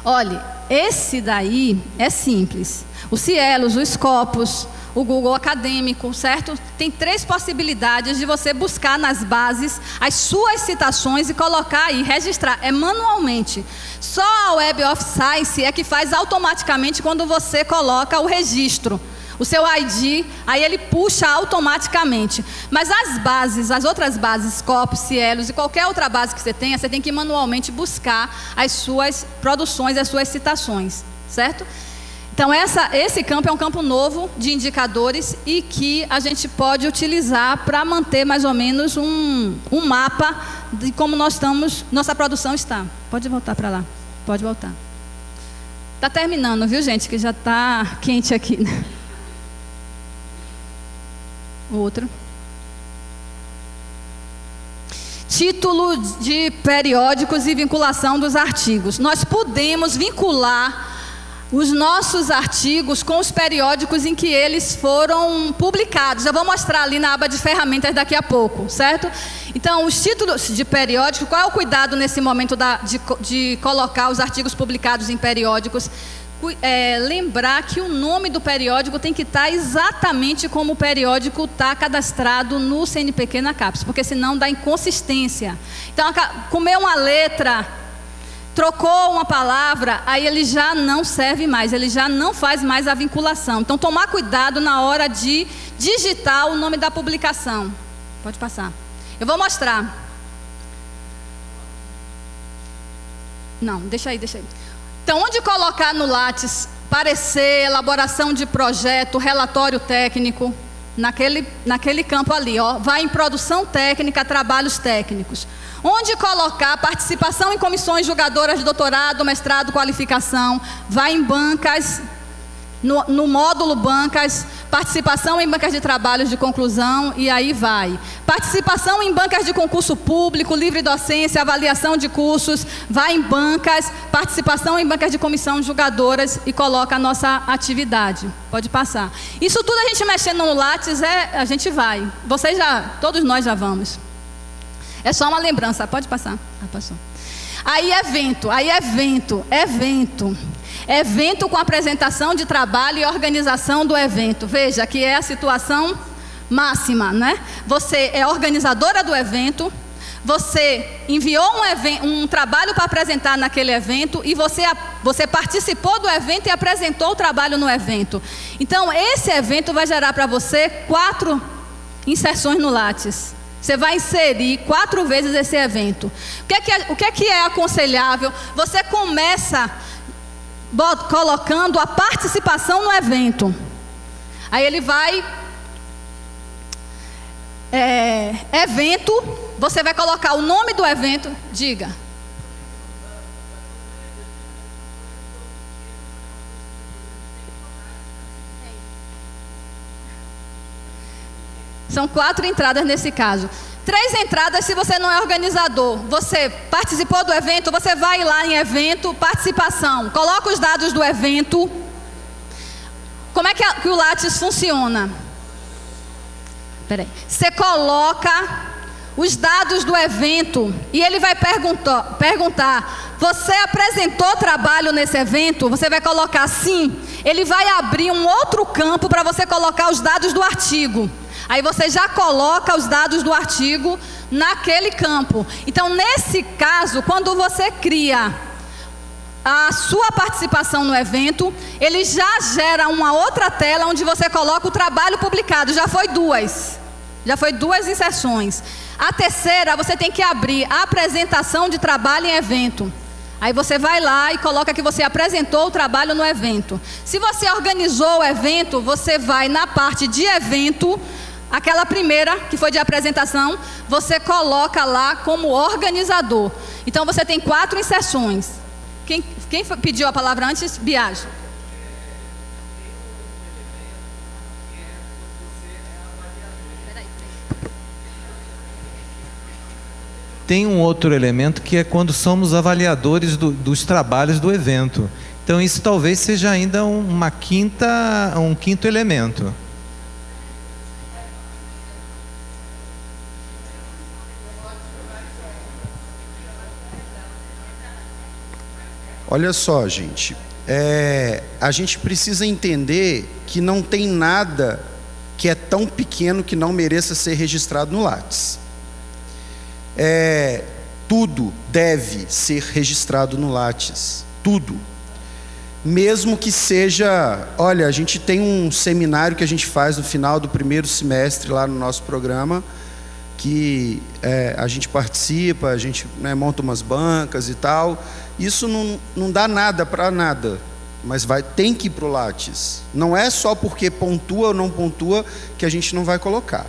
Olhe, esse daí é simples. O Cielos, o Scopus, o Google Acadêmico, certo? Tem 3 possibilidades de você buscar nas bases as suas citações e colocar aí, registrar. É manualmente. Só a Web of Science é que faz automaticamente quando você coloca o registro. O seu ID, aí ele puxa automaticamente. Mas as outras bases, Scopus, Cielos e qualquer outra base que você tenha, você tem que manualmente buscar as suas produções, as suas citações, certo? Então esse campo é um campo novo de indicadores e que a gente pode utilizar para manter mais ou menos um mapa de como nossa produção está. Pode voltar para lá, pode voltar. Está terminando, viu, gente, que já está quente aqui, né? Outro. Título de periódicos e vinculação dos artigos. Nós podemos vincular os nossos artigos com os periódicos em que eles foram publicados. Eu vou mostrar ali na aba de ferramentas daqui a pouco, certo? Então, os títulos de periódico, qual é o cuidado nesse momento de colocar os artigos publicados em periódicos? Lembrar que o nome do periódico tem que estar exatamente como o periódico está cadastrado no CNPq na CAPES, porque senão dá inconsistência. Então, comer uma letra Trocou uma palavra, aí ele já não serve mais, ele já não faz mais a vinculação. Então, tomar cuidado na hora de digitar o nome da publicação. Pode passar. Eu vou mostrar. Não, deixa aí. Então, onde colocar no Lattes parecer, elaboração de projeto, relatório técnico, naquele campo ali, ó, vai em produção técnica, trabalhos técnicos. Onde colocar participação em comissões julgadoras de doutorado, mestrado, qualificação, vai em bancas, no módulo bancas, participação em bancas de trabalhos de conclusão, e aí vai. Participação em bancas de concurso público, livre docência, avaliação de cursos, vai em bancas, participação em bancas de comissão julgadoras e coloca a nossa atividade. Pode passar. Isso tudo a gente mexendo no Lattes, a gente vai. Todos nós já vamos. É só uma lembrança, pode passar. Passou. Aí evento com apresentação de trabalho e organização do evento. Veja que é a situação máxima, né? Você é organizadora do evento, você enviou um trabalho para apresentar naquele evento e você participou do evento e apresentou o trabalho no evento. Então, esse evento vai gerar para você 4 inserções no Lattes. Você vai inserir 4 vezes esse evento. O que é aconselhável? Você começa colocando a participação no evento. Aí ele vai... evento, você vai colocar o nome do evento. Diga. São 4 entradas nesse caso. 3 entradas se você não é organizador. Você participou do evento, você vai lá em evento, participação. Coloca os dados do evento. Como é que o Lattes funciona? Peraí. Você coloca os dados do evento e ele vai perguntar: você apresentou trabalho nesse evento? Você vai colocar sim. Ele vai abrir um outro campo para você colocar os dados do artigo. Aí você já coloca os dados do artigo naquele campo. Então, nesse caso, quando você cria a sua participação no evento, ele já gera uma outra tela onde você coloca o trabalho publicado. Já foi 2 inserções. A terceira, você tem que abrir a apresentação de trabalho em evento. Aí você vai lá e coloca que você apresentou o trabalho no evento. Se você organizou o evento, você vai na parte de evento. Aquela primeira, que foi de apresentação, você coloca lá como organizador. Então, você tem 4 inserções. Quem pediu a palavra antes? Biagio. Tem um outro elemento que é quando somos avaliadores dos trabalhos do evento. Então, isso talvez seja ainda um quinto elemento. Olha só, gente, a gente precisa entender que não tem nada que é tão pequeno que não mereça ser registrado no Lattes. Tudo deve ser registrado no Lattes, tudo. Mesmo que seja, olha, a gente tem um seminário que a gente faz no final do primeiro semestre lá no nosso programa, que a gente participa, a gente monta umas bancas e tal. Isso não dá nada para nada, mas tem que ir para o Lattes. Não é só porque pontua ou não pontua que a gente não vai colocar.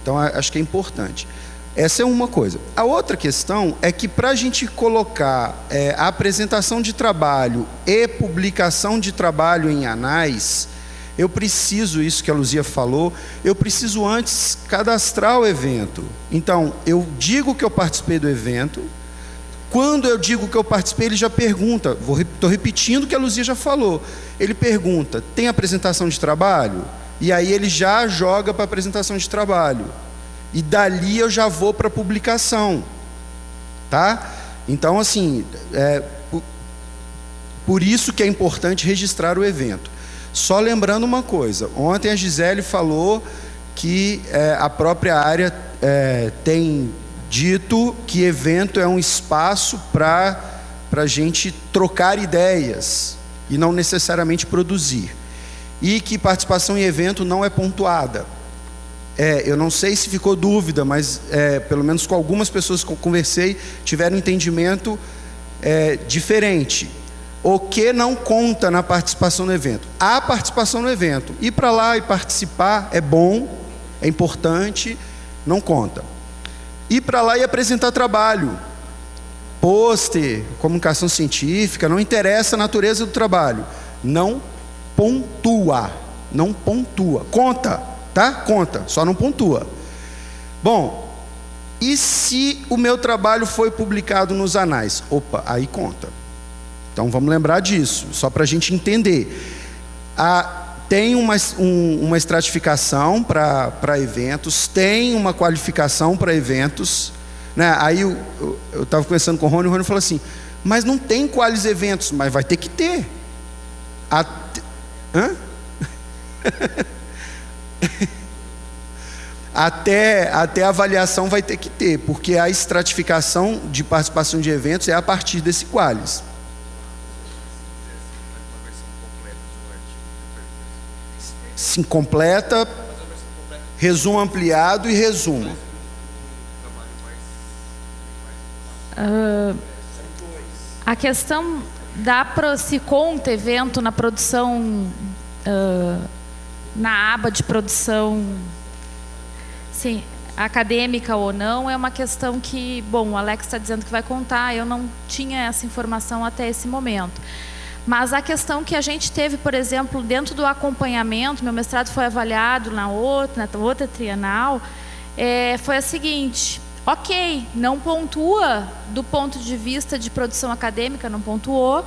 Então, acho que é importante. Essa é uma coisa. A outra questão é que para a gente colocar a apresentação de trabalho e publicação de trabalho em anais, eu preciso, isso que a Luzia falou, eu preciso antes cadastrar o evento. Então, eu digo que eu participei do evento. Quando eu digo que eu participei, ele já pergunta, estou repetindo o que a Luzia já falou. Ele pergunta: tem apresentação de trabalho? E aí ele já joga para a apresentação de trabalho. E dali eu já vou para a publicação. Tá? Então, assim, por isso que é importante registrar o evento. Só lembrando uma coisa, ontem a Gisele falou que a própria área tem dito que evento é um espaço para para a gente trocar ideias e não necessariamente produzir. E que participação em evento não é pontuada. Eu não sei se ficou dúvida, mas pelo menos com algumas pessoas que eu conversei, tiveram um entendimento diferente. O que não conta na participação no evento? A participação no evento. Ir para lá e participar é bom, é importante, não conta. Ir para lá e apresentar trabalho, pôster, comunicação científica, não interessa a natureza do trabalho. Não pontua. Não pontua. Conta, tá? Conta, só não pontua. Bom, e se o meu trabalho foi publicado nos anais? Opa, aí conta. Então vamos lembrar disso, só para a gente entender. Tem uma estratificação para eventos, tem uma qualificação para eventos, né? Aí eu estava conversando com o Rony falou assim, mas não tem quais eventos, mas vai ter que ter. Hã? Até a avaliação vai ter que ter, porque a estratificação de participação de eventos é a partir desse qualis. Sim, completa, resumo ampliado e resumo. A questão se conta evento na produção, na aba de produção, sim, acadêmica ou não, é uma questão que, bom, o Alex está dizendo que vai contar, eu não tinha essa informação até esse momento. Mas a questão que a gente teve, por exemplo, dentro do acompanhamento, meu mestrado foi avaliado na outra trienal, foi a seguinte: ok, não pontua do ponto de vista de produção acadêmica, não pontuou,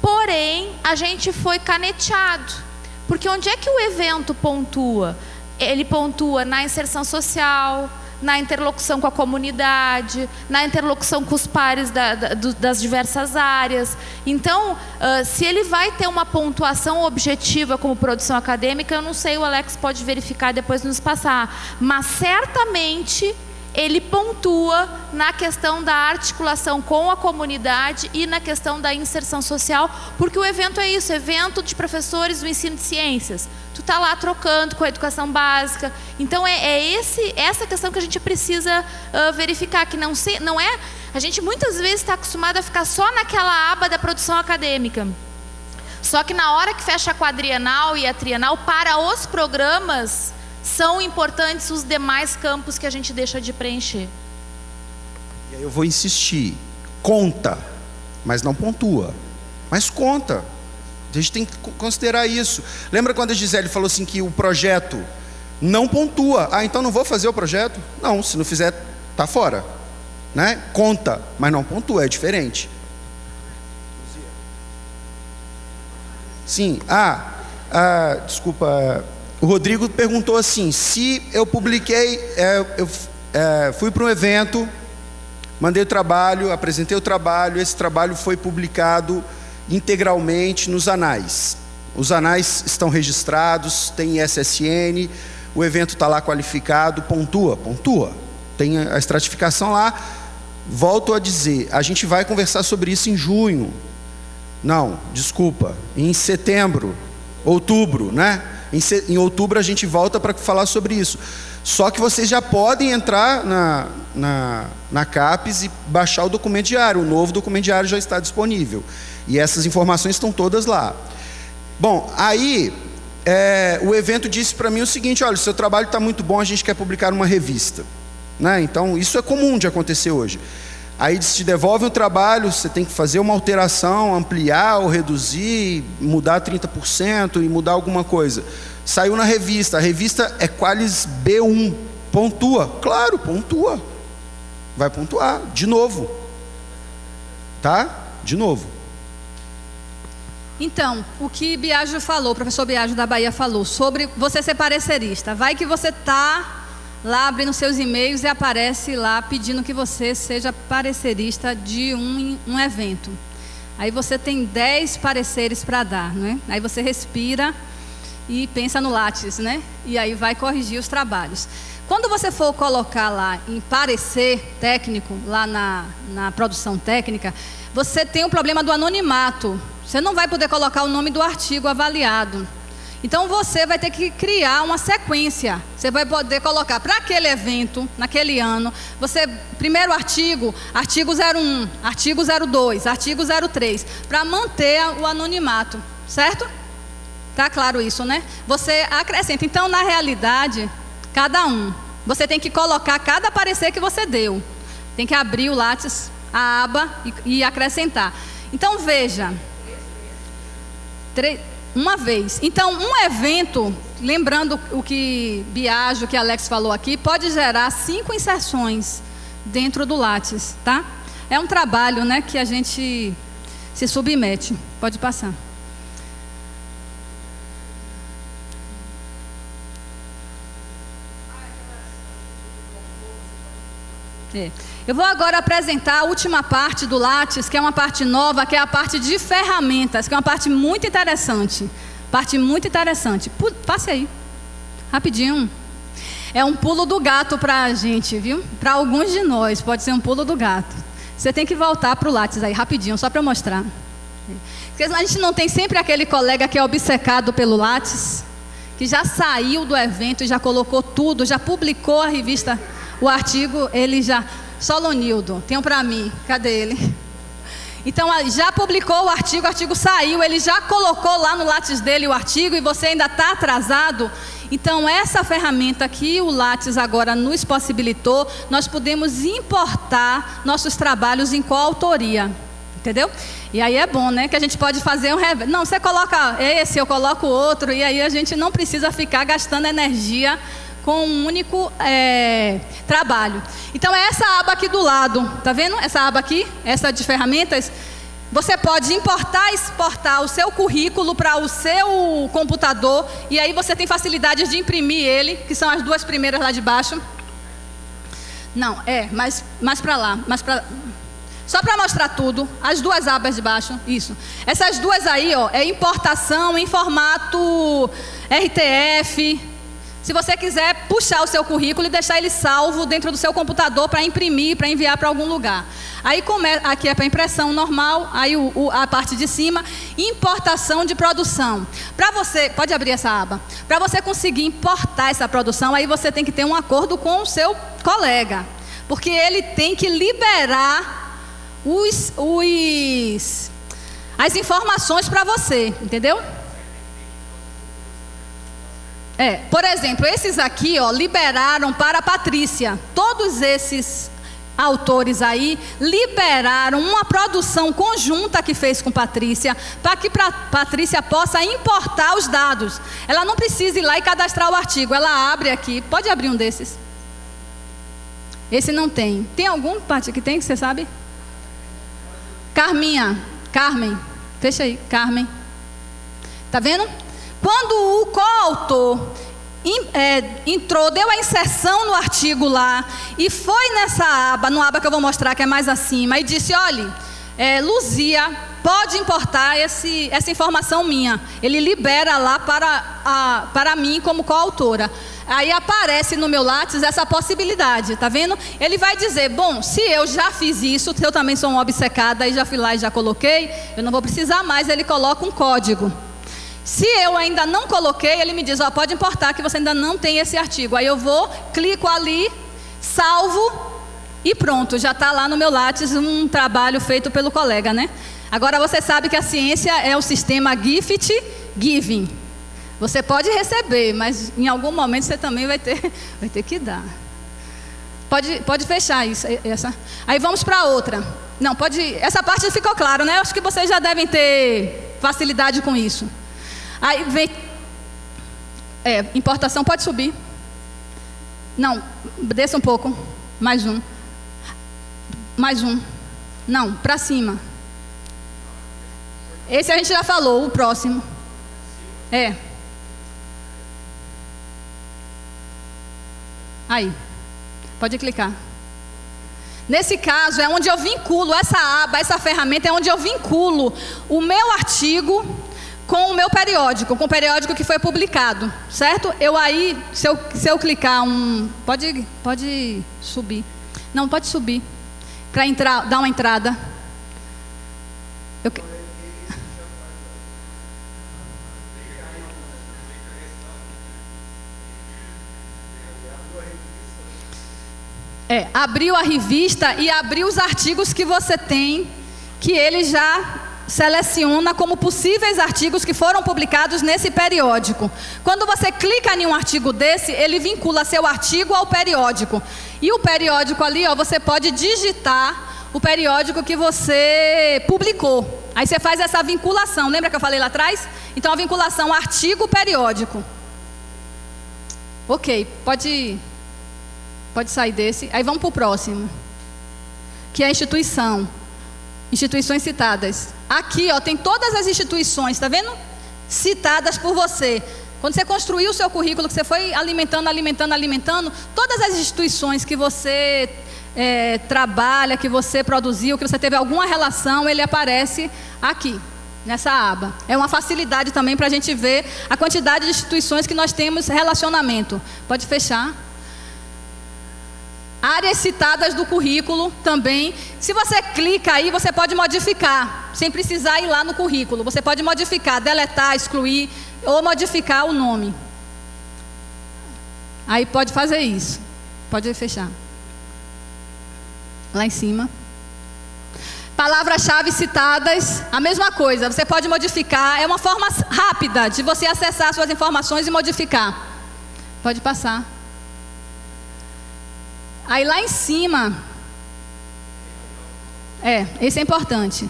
porém a gente foi caneteado. Porque onde é que o evento pontua? Ele pontua na inserção social, na interlocução com a comunidade, na interlocução com os pares das diversas áreas. Então, se ele vai ter uma pontuação objetiva como produção acadêmica, eu não sei, o Alex pode verificar e depois nos passar. Mas certamente ele pontua na questão da articulação com a comunidade e na questão da inserção social, porque o evento é isso, evento de professores do ensino de ciências. Tu está lá trocando com a educação básica. Então essa questão que a gente precisa verificar, que não é... A gente muitas vezes está acostumado a ficar só naquela aba da produção acadêmica. Só que na hora que fecha a quadrienal e a trienal, para os programas, são importantes os demais campos que a gente deixa de preencher. E aí eu vou insistir. Conta, mas não pontua. Mas conta. A gente tem que considerar isso. Lembra quando a Gisele falou assim que o projeto não pontua? Então não vou fazer o projeto? Não, se não fizer, tá fora. Né? Conta, mas não pontua, é diferente. Sim, desculpa... O Rodrigo perguntou assim, se eu publiquei, fui para um evento, mandei o trabalho, apresentei o trabalho, esse trabalho foi publicado integralmente nos anais. Os anais estão registrados, tem SSN, o evento está lá qualificado, pontua, tem a estratificação lá. Volto a dizer, a gente vai conversar sobre isso em junho. Não, desculpa, em setembro, outubro, né? Em outubro a gente volta para falar sobre isso. Só que vocês já podem entrar na CAPES e baixar o documento diário. O novo documento diário já está disponível. E essas informações estão todas lá. Bom, aí o evento disse para mim o seguinte: olha, o seu trabalho está muito bom, a gente quer publicar numa revista. Né? Então, isso é comum de acontecer hoje. Aí te devolve o trabalho, você tem que fazer uma alteração, ampliar ou reduzir, mudar 30% e mudar alguma coisa. Saiu na revista, a revista é Qualis B1, pontua? Claro, pontua. Vai pontuar, de novo. Tá? De novo. Então, o que Biagio falou, o professor Biagio da Bahia falou, sobre você ser parecerista. Vai que você está lá abrindo seus e-mails e aparece lá pedindo que você seja parecerista de um evento. Aí você tem 10 pareceres para dar, né? Aí você respira e pensa no Lattes, né? E aí vai corrigir os trabalhos. Quando você for colocar lá em parecer técnico, lá na produção técnica, você tem o problema do anonimato. Você não vai poder colocar o nome do artigo avaliado. Então você vai ter que criar uma sequência. Você vai poder colocar para aquele evento, naquele ano, primeiro artigo 01, artigo 02, artigo 03, para manter o anonimato, certo? Tá claro isso, né? Você acrescenta. Então, na realidade, cada um, você tem que colocar cada parecer que você deu. Tem que abrir o Lattes, a aba e acrescentar. Então, veja. Uma vez. Então, um evento, lembrando o que Biagio, que Alex falou aqui, pode gerar 5 inserções dentro do Lattes, tá? É um trabalho, né, que a gente se submete. Pode passar. Eu vou agora apresentar a última parte do Lattes, que é uma parte nova, que é a parte de ferramentas, que é uma parte muito interessante. Parte muito interessante. Passe aí, rapidinho. É um pulo do gato para a gente, viu? Para alguns de nós, pode ser um pulo do gato. Você tem que voltar para o Lattes aí, rapidinho, só para mostrar. Porque a gente não tem sempre aquele colega que é obcecado pelo Lattes, que já saiu do evento e já colocou tudo, já publicou a revista, o artigo, ele já... Solonildo, tem um para mim, cadê ele? Então, já publicou o artigo saiu, ele já colocou lá no Lattes dele o artigo e você ainda está atrasado. Então, essa ferramenta que o Lattes agora nos possibilitou, nós podemos importar nossos trabalhos em coautoria, entendeu? E aí é bom, né? Que a gente pode fazer não, você coloca esse, eu coloco outro, e aí a gente não precisa ficar gastando energia com um único trabalho. Então é essa aba aqui do lado, tá vendo? Essa aba aqui, essa de ferramentas, você pode importar e exportar o seu currículo para o seu computador, e aí você tem facilidade de imprimir ele, que são as 2 primeiras lá de baixo. Não, mais para lá, só para mostrar tudo, as 2 abas de baixo, isso. Essas 2 aí, ó, é importação em formato RTF. Se você quiser puxar o seu currículo e deixar ele salvo dentro do seu computador para imprimir, para enviar para algum lugar. Aí aqui é para impressão normal, aí a parte de cima, importação de produção. Para você, pode abrir essa aba, para você conseguir importar essa produção, aí você tem que ter um acordo com o seu colega, porque ele tem que liberar as informações para você, entendeu? Por exemplo, esses aqui, ó, liberaram para a Patrícia. Todos esses autores aí liberaram uma produção conjunta que fez com Patrícia, para que Patrícia possa importar os dados. Ela não precisa ir lá e cadastrar o artigo. Ela abre aqui. Pode abrir um desses. Esse não tem. Tem algum parte que tem, que você sabe? Carmen. Fecha aí, Carmen. Tá vendo? Quando o coautor deu a inserção no artigo lá e foi nessa aba, no aba que eu vou mostrar que é mais acima, e disse, olha, Luzia, pode importar essa informação minha. Ele libera lá para mim como coautora. Aí aparece no meu Lattes essa possibilidade, tá vendo? Ele vai dizer, bom, se eu já fiz isso, eu também sou uma obcecada e já fui lá e já coloquei, eu não vou precisar mais, ele coloca um código. Se eu ainda não coloquei, ele me diz, ó, pode importar que você ainda não tem esse artigo. Aí eu vou, clico ali, salvo e pronto, já está lá no meu Lattes um trabalho feito pelo colega, né? Agora você sabe que a ciência é o sistema gift giving. Você pode receber, mas em algum momento você também vai ter que dar. Pode fechar isso, essa. Aí vamos para outra. Não, essa parte ficou claro, né? Acho que vocês já devem ter facilidade com isso. Aí vem... importação, pode subir. Não, desça um pouco. Mais um. Não, para cima. Esse a gente já falou, o próximo. Aí. Pode clicar. Nesse caso, é onde eu vinculo essa aba, essa ferramenta, é onde eu vinculo o meu artigo com o meu periódico, com o periódico que foi publicado, certo? Eu aí, se eu clicar pode subir. Não, pode subir. Para entrar, dar uma entrada. Abriu a revista e abriu os artigos que você tem, que ele já seleciona como possíveis artigos que foram publicados nesse periódico. Quando você clica em um artigo desse, ele vincula seu artigo ao periódico. E o periódico ali, você pode digitar o periódico que você publicou. Aí você faz essa vinculação. Lembra que eu falei lá atrás? Então a vinculação artigo-periódico. Ok, pode sair desse. Aí vamos para o próximo, que é a instituição. Instituições citadas. Aqui, tem todas as instituições, está vendo? Citadas por você. Quando você construiu o seu currículo, que você foi alimentando, todas as instituições que você trabalha, que você produziu, que você teve alguma relação, ele aparece aqui, nessa aba. É uma facilidade também para a gente ver a quantidade de instituições que nós temos relacionamento. Pode fechar. Áreas citadas do currículo também. Se você clica aí, você pode modificar, sem precisar ir lá no currículo. Você pode modificar, deletar, excluir ou modificar o nome. Aí pode fazer isso. Pode fechar. Lá em cima. Palavras-chave citadas, a mesma coisa. Você pode modificar. É uma forma rápida de você acessar suas informações e modificar. Pode passar. Aí lá em cima, esse é importante.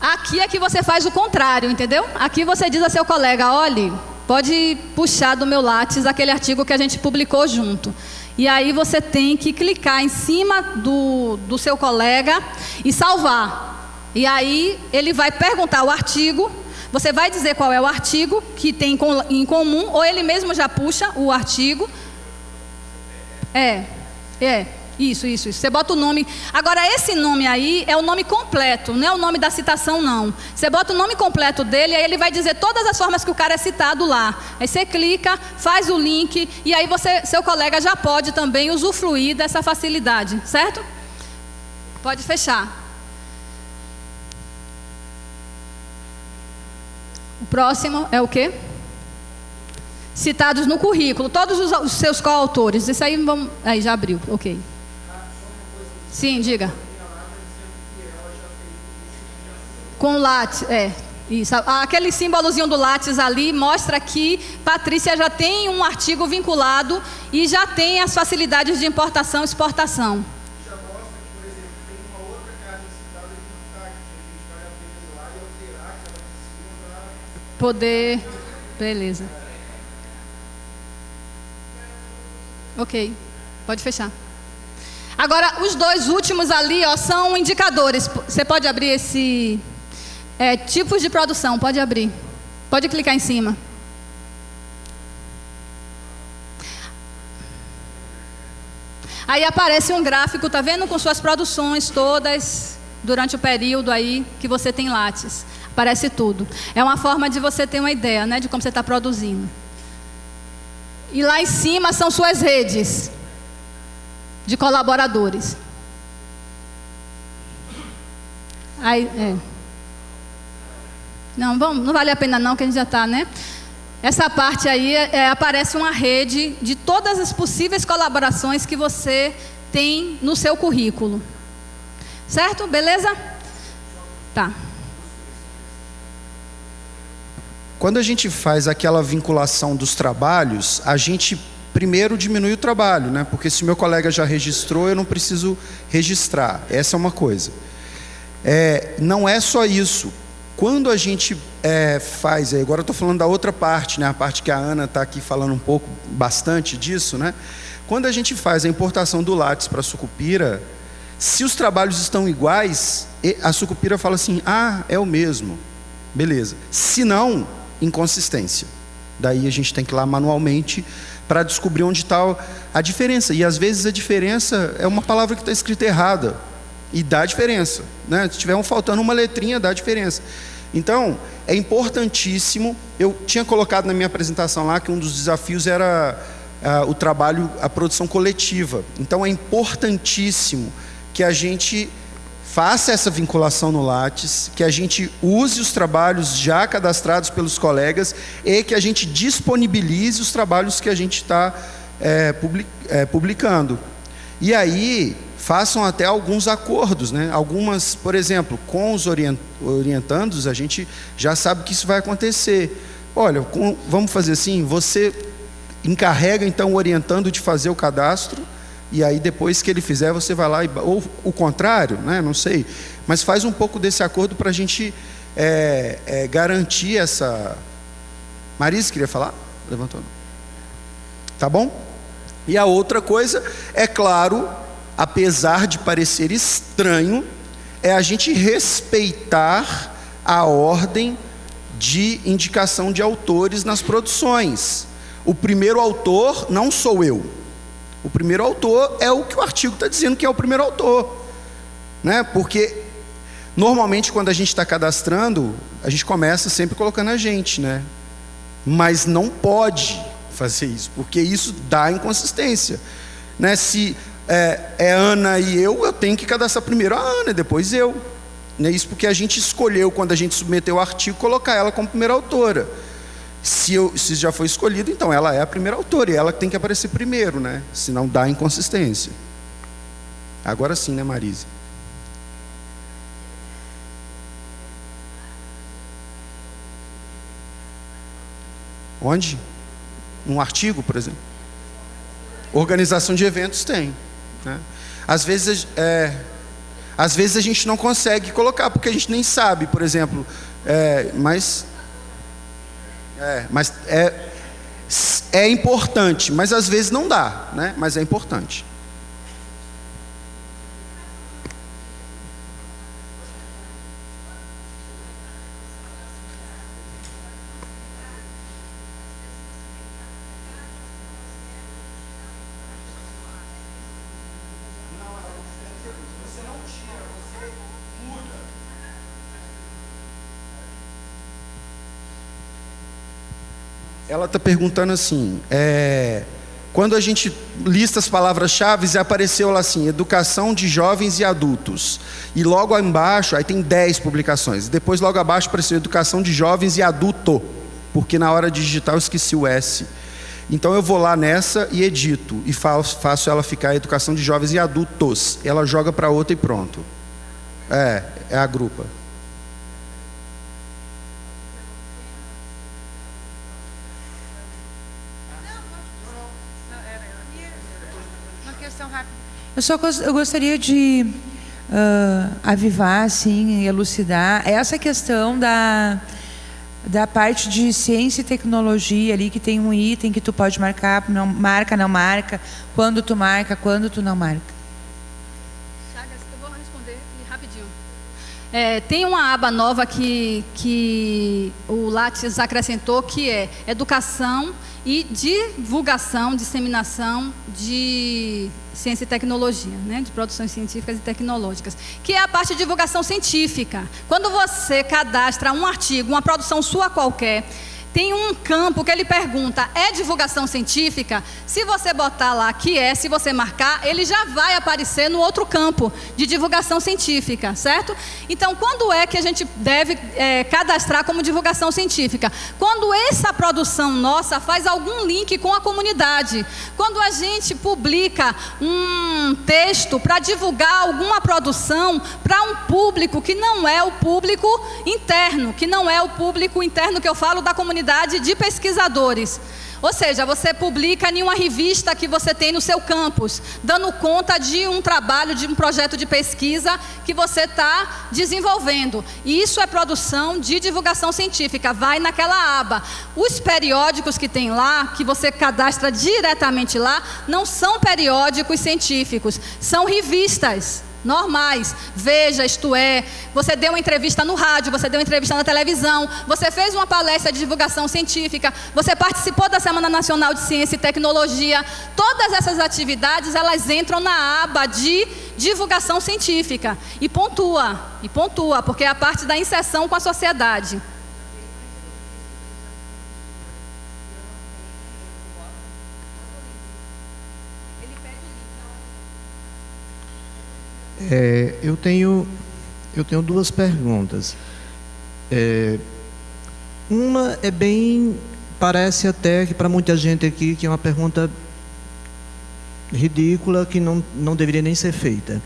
Aqui é que você faz o contrário, entendeu? Aqui você diz a seu colega, olhe, pode puxar do meu Lattes aquele artigo que a gente publicou junto. E aí você tem que clicar em cima do seu colega e salvar. E aí ele vai perguntar o artigo, você vai dizer qual é o artigo que tem em comum, ou ele mesmo já puxa o artigo. Isso. Você bota o nome. Agora, esse nome aí é o nome completo, não é o nome da citação, não. Você bota o nome completo dele, aí ele vai dizer todas as formas que o cara é citado lá. Aí você clica, faz o link, e aí seu colega já pode também usufruir dessa facilidade, certo? Pode fechar. O próximo é o quê? Citados no currículo, todos os seus coautores. Isso aí, aí já abriu, ok. Sim, diga. Com Lattes, isso. Aquele símbolozinho do Lattes ali mostra que Patrícia já tem um artigo vinculado e já tem as facilidades de importação e exportação. Já mostra que, por exemplo, tem uma outra carta citada que não está aqui, a gente vai abrir lá e alterar aquela para poder. Beleza. Ok, pode fechar. Agora, os dois últimos ali, são indicadores. Você pode abrir esse... tipos de produção, pode abrir. Pode clicar em cima. Aí aparece um gráfico, tá vendo? Com suas produções todas, durante o período aí que você tem Lattes. Aparece tudo. É uma forma de você ter uma ideia, né? De como você está produzindo. E lá em cima são suas redes de colaboradores. Aí, Não vale a pena não, que a gente já está, né? Essa parte aí aparece uma rede de todas as possíveis colaborações que você tem no seu currículo. Certo? Beleza? Tá. Quando a gente faz aquela vinculação dos trabalhos, a gente primeiro diminui o trabalho, né? Porque se meu colega já registrou, eu não preciso registrar. Essa é uma coisa. Não é só isso. Quando a gente faz, agora eu estou falando da outra parte, né? A parte que a Ana está aqui falando bastante disso, né? Quando a gente faz a importação do Lattes para a Sucupira, se os trabalhos estão iguais, a Sucupira fala assim, é o mesmo. Beleza. Se não, inconsistência. Daí a gente tem que ir lá manualmente para descobrir onde está a diferença. E às vezes a diferença é uma palavra que está escrita errada. E dá diferença, né? Se tiver faltando uma letrinha, dá diferença. Então, é importantíssimo, eu tinha colocado na minha apresentação lá que um dos desafios era o trabalho, a produção coletiva. Então, é importantíssimo que a gente faça essa vinculação no Lattes, que a gente use os trabalhos já cadastrados pelos colegas e que a gente disponibilize os trabalhos que a gente está publicando. E aí, façam até alguns acordos, né? Algumas, por exemplo, com os orientandos, a gente já sabe que isso vai acontecer. Olha, vamos fazer assim, você encarrega então o orientando de fazer o cadastro, e aí depois que ele fizer, você vai lá, ou o contrário, né? Não sei, mas faz um pouco desse acordo para a gente garantir essa... Marisa, queria falar? Levantou. Tá bom? E a outra coisa, é claro, apesar de parecer estranho, é a gente respeitar a ordem de indicação de autores nas produções. O primeiro autor não sou eu. O primeiro autor é o que o artigo está dizendo que é o primeiro autor, né? Porque normalmente quando a gente está cadastrando, a gente começa sempre colocando a gente, né? Mas não pode fazer isso, porque isso dá inconsistência, né? Se é Ana e eu tenho que cadastrar primeiro a Ana, depois eu, né? Isso porque a gente escolheu, quando a gente submeteu o artigo, colocar ela como primeira autora. Se já foi escolhido, então ela é a primeira autora, e ela tem que aparecer primeiro, né? Senão dá inconsistência. Agora sim, né, Marisa? Onde? Um artigo, por exemplo? Organização de eventos tem, né? Às vezes a gente não consegue colocar, porque a gente nem sabe, por exemplo, mas é importante, mas às vezes não dá, né? Mas é importante. Ela está perguntando assim, quando a gente lista as palavras-chave, apareceu lá assim, educação de jovens e adultos. E logo embaixo, aí tem 10 publicações. Depois logo abaixo apareceu educação de jovens e adulto, porque na hora de digitar eu esqueci o S. Então eu vou lá nessa e edito, e faço ela ficar educação de jovens e adultos. Ela joga para outra e pronto. É a grupa. Eu gostaria de avivar, assim, elucidar essa questão da parte de ciência e tecnologia ali, que tem um item que tu pode marcar, não marca, quando tu marca, quando tu não marca. Chagas, eu vou responder rapidinho. Tem uma aba nova que o Lattes acrescentou, que é educação e divulgação, disseminação de ciência e tecnologia, né? De produções científicas e tecnológicas, que é a parte de divulgação científica. Quando você cadastra um artigo, uma produção sua qualquer, tem um campo que ele pergunta, é divulgação científica? Se você botar lá que se você marcar, ele já vai aparecer no outro campo de divulgação científica, certo? Então, quando é que a gente deve cadastrar como divulgação científica? Quando essa produção nossa faz algum link com a comunidade. Quando a gente publica um texto para divulgar alguma produção para um público que não é o público interno, que eu falo da comunidade de pesquisadores. Ou seja, você publica em uma revista que você tem no seu campus, dando conta de um trabalho, de um projeto de pesquisa que você está desenvolvendo. E isso é produção de divulgação científica, vai naquela aba. Os periódicos que tem lá, que você cadastra diretamente lá, não são periódicos científicos, são revistas. normais. Veja, isto é, você deu uma entrevista no rádio, você deu uma entrevista na televisão, você fez uma palestra de divulgação científica, você participou da Semana Nacional de Ciência e Tecnologia. Todas essas atividades, elas entram na aba de divulgação científica. E pontua, porque é a parte da inserção com a sociedade. Eu tenho duas perguntas. Uma parece até que para muita gente aqui que é uma pergunta ridícula, que não deveria nem ser feita.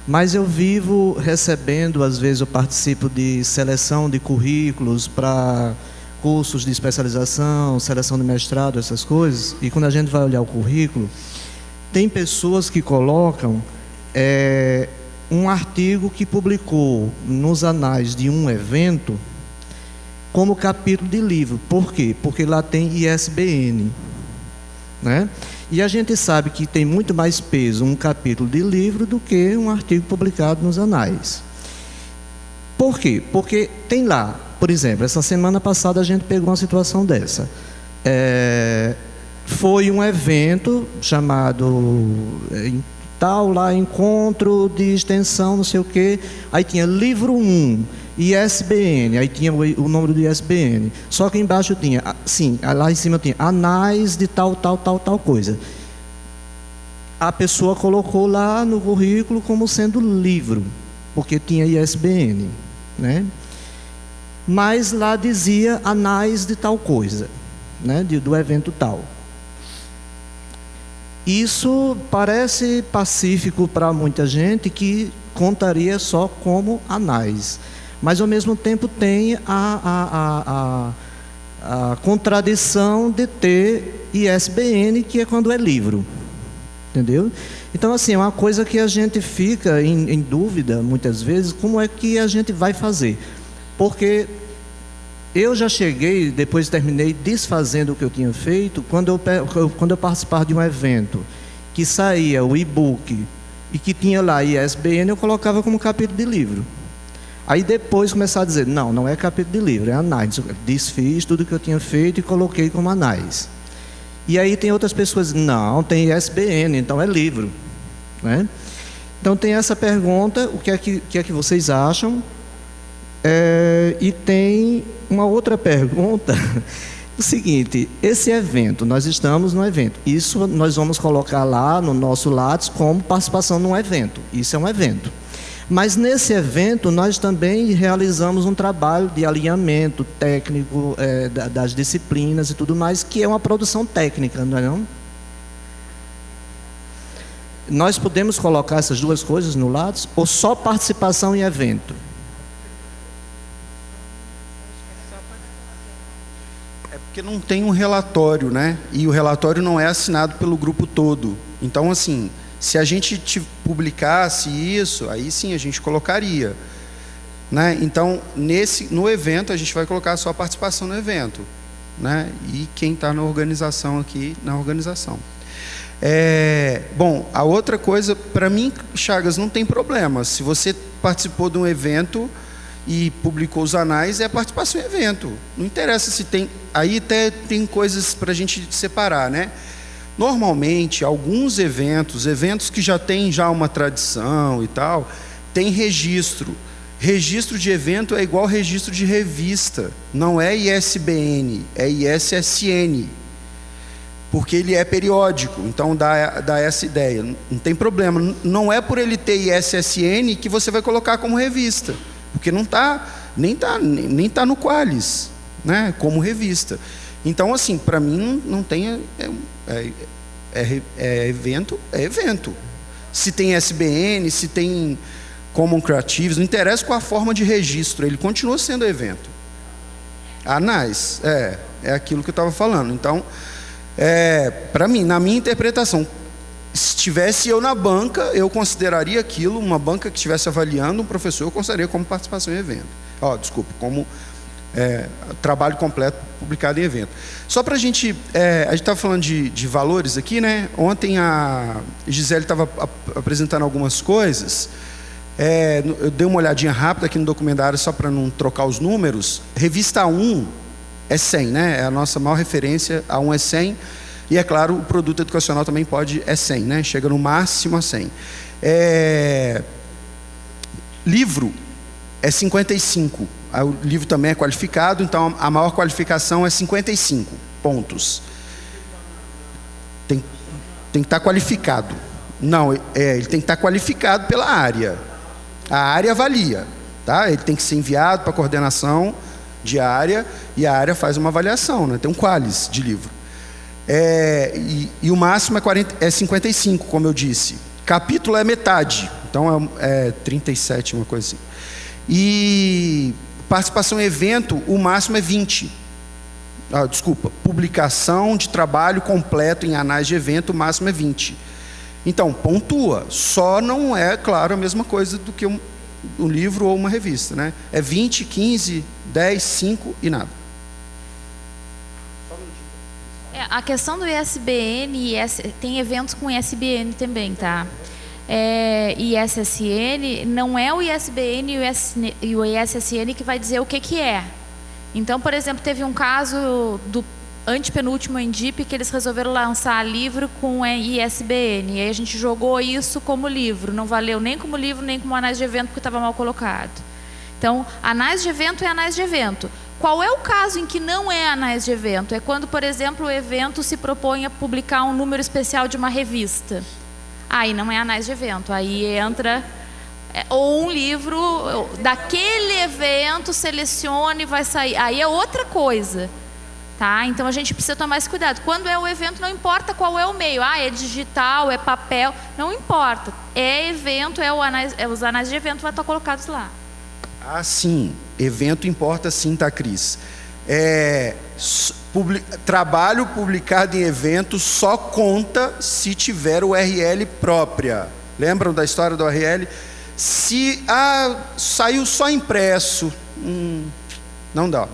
Mas eu vivo recebendo, às vezes eu participo de seleção de currículos para cursos de especialização, seleção de mestrado, essas coisas, e quando a gente vai olhar o currículo, tem pessoas que colocam um artigo que publicou nos anais de um evento como capítulo de livro. Por quê? Porque lá tem ISBN, né? E a gente sabe que tem muito mais peso um capítulo de livro do que um artigo publicado nos anais. Por quê? Porque tem lá, por exemplo, essa semana passada a gente pegou uma situação dessa. Foi um evento chamado lá, encontro de extensão, não sei o quê. Aí tinha livro 1, ISBN, aí tinha o número do ISBN. Só que embaixo tinha, sim, lá em cima tinha anais de tal coisa. A pessoa colocou lá no currículo como sendo livro, porque tinha ISBN, né? Mas lá dizia anais de tal coisa, né? Do evento tal. Isso parece pacífico para muita gente, que contaria só como anais. Mas, ao mesmo tempo, tem a contradição de ter ISBN, que é quando é livro. Entendeu? Então, assim, é uma coisa que a gente fica em dúvida, muitas vezes, como é que a gente vai fazer. Porque eu já cheguei, depois terminei desfazendo o que eu tinha feito, quando eu participava de um evento que saía o e-book e que tinha lá ISBN, eu colocava como capítulo de livro. Aí depois começaram a dizer, não é capítulo de livro, é anais. Desfiz tudo que eu tinha feito e coloquei como anais. E aí tem outras pessoas, não, tem ISBN, então é livro, né? Então tem essa pergunta, o que é que vocês acham? E tem uma outra pergunta, o seguinte, esse evento, nós estamos no evento, isso nós vamos colocar lá no nosso Lattes como participação num evento, isso é um evento. Mas nesse evento nós também realizamos um trabalho de alinhamento técnico das disciplinas e tudo mais, que é uma produção técnica, não é não? Nós podemos colocar essas duas coisas no Lattes ou só participação em evento? Porque não tem um relatório, né? E o relatório não é assinado pelo grupo todo. Então, assim, se a gente publicasse isso, aí sim a gente colocaria, né? Então, no evento, a gente vai colocar só a participação no evento, né? E quem está na organização aqui, na organização. Bom, a outra coisa, para mim, Chagas, não tem problema. Se você participou de um evento e publicou os anais, é participação em evento. Não interessa se tem... Aí até tem coisas para a gente separar, né? Normalmente, alguns eventos que já têm uma tradição e tal, tem registro. Registro de evento é igual registro de revista. Não é ISBN, é ISSN. Porque ele é periódico, então dá essa ideia. Não tem problema. Não é por ele ter ISSN que você vai colocar como revista. Porque nem tá no Qualis, né, como revista. Então, assim, para mim não tem evento, é evento. Se tem SBN, se tem Common Creatives, não interessa qual a forma de registro, ele continua sendo evento. Anais, é aquilo que eu estava falando. Então, para mim, na minha interpretação, se tivesse eu na banca, eu consideraria aquilo, uma banca que estivesse avaliando um professor, eu consideraria como participação em evento. Como trabalho completo publicado em evento. Só para a gente estava falando de valores aqui, né? Ontem a Gisele estava apresentando algumas coisas. Eu dei uma olhadinha rápida aqui no documentário, só para não trocar os números. Revista 1 é 100, né? É a nossa maior referência, a 1 é 100. E, é claro, o produto educacional também é 100, né? Chega no máximo a 100. Livro é 55. O livro também é qualificado, então a maior qualificação é 55 pontos. Tem que estar qualificado. Não, ele tem que estar qualificado pela área. A área avalia, tá? Ele tem que ser enviado para a coordenação de área e a área faz uma avaliação, né? Tem um qualis de livro. E o máximo é 55, como eu disse. Capítulo é metade, então é 37, uma coisa assim. E participação em evento, o máximo é 20. Publicação de trabalho completo em anais de evento, o máximo é 20. Então, pontua. Só não é, claro, a mesma coisa do que um livro ou uma revista, né? É 20, 15, 10, 5 e nada. A questão do ISBN, tem eventos com ISBN também, tá? ISSN, não é o ISBN e o ISSN que vai dizer o que é. Então, por exemplo, teve um caso do antepenúltimo ENDIP que eles resolveram lançar livro com ISBN. E aí a gente jogou isso como livro. Não valeu nem como livro, nem como anais de evento, porque estava mal colocado. Então, anais de evento é anais de evento. Qual é o caso em que não é anais de evento? É quando, por exemplo, o evento se propõe a publicar um número especial de uma revista. Aí não é anais de evento. Aí entra... ou um livro daquele evento, selecione e vai sair. Aí é outra coisa. Tá? Então a gente precisa tomar esse cuidado. Quando é o evento, não importa qual é o meio. É digital, é papel, não importa. É evento, os anais de evento vão estar colocados lá. Sim. Evento importa sim, tá, Cris? Trabalho publicado em evento só conta se tiver URL própria. Lembram da história do URL? Se saiu só impresso, não dá.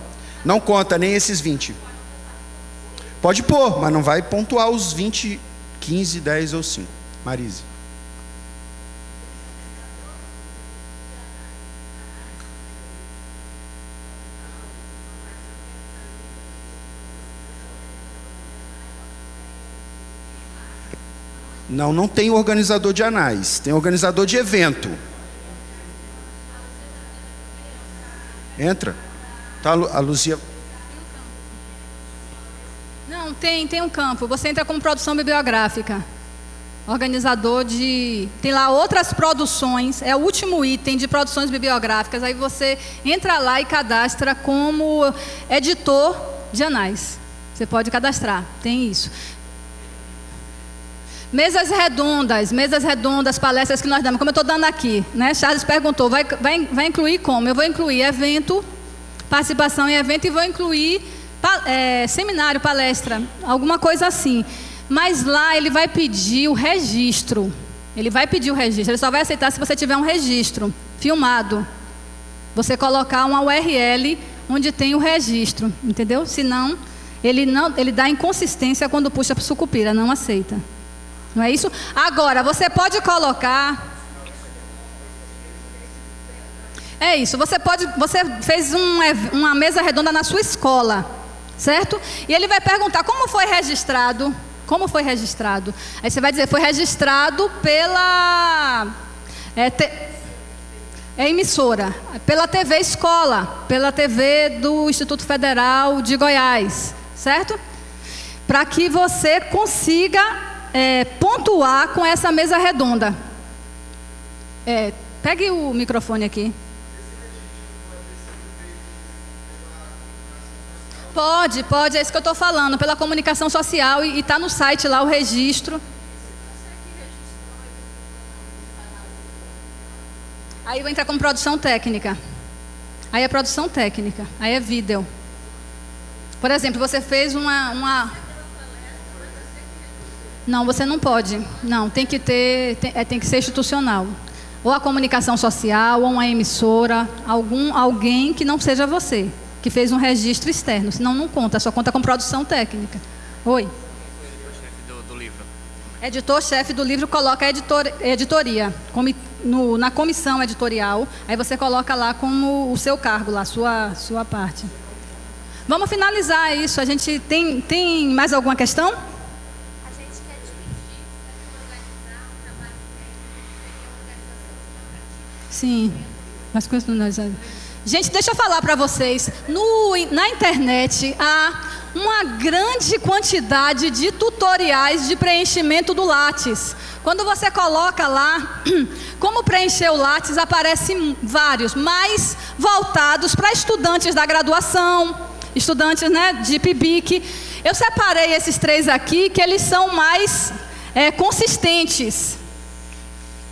Não conta nem esses 20. Pode pôr, mas não vai pontuar os 20, 15, 10 ou 5. Marise. Não tem organizador de anais, tem organizador de evento. Entra. Tá, a Luzia. Não, tem um campo. Você entra como produção bibliográfica. Organizador de... Tem lá outras produções. É o último item de produções bibliográficas. Aí você entra lá e cadastra como editor de anais. Você pode cadastrar. Tem isso. Mesas redondas, palestras que nós damos. Como eu estou dando aqui, né? Charles perguntou, vai incluir como? Eu vou incluir evento, participação em evento e vou incluir seminário, palestra, alguma coisa assim. Mas lá ele vai pedir o registro. Ele só vai aceitar se você tiver um registro filmado. Você colocar uma URL onde tem o registro, entendeu? Senão, ele dá inconsistência quando puxa para o Sucupira, não aceita. Não é isso? Agora, você pode colocar... É isso, você fez uma mesa redonda na sua escola, certo? E ele vai perguntar como foi registrado. Aí você vai dizer, foi registrado pela emissora, pela TV Escola, pela TV do Instituto Federal de Goiás, certo? Para que você consiga pontuar com essa mesa redonda. Pegue o microfone aqui. Pode, é isso que eu estou falando, pela comunicação social e está no site lá o registro. Aí vai entrar como produção técnica. Aí é produção técnica, aí é vídeo. Por exemplo, você fez uma... Não, você não pode. Não, tem que ser institucional. Ou a comunicação social, ou uma emissora, alguém que não seja você, que fez um registro externo, senão não conta, só conta com produção técnica. Oi. Editor-chefe do livro. Editor-chefe do livro coloca editoria, na comissão editorial, aí você coloca lá como o seu cargo, lá, sua parte. Vamos finalizar isso. A gente tem mais alguma questão? A gente quer dividir, organizar o trabalho técnico, Sim, mas com isso nós... Gente, deixa eu falar para vocês. Na internet há uma grande quantidade de tutoriais de preenchimento do Lattes. Quando você coloca lá como preencher o Lattes, aparecem vários, mais voltados para estudantes da graduação, estudantes, né, de PIBIC. Eu separei esses 3 aqui, que eles são mais consistentes.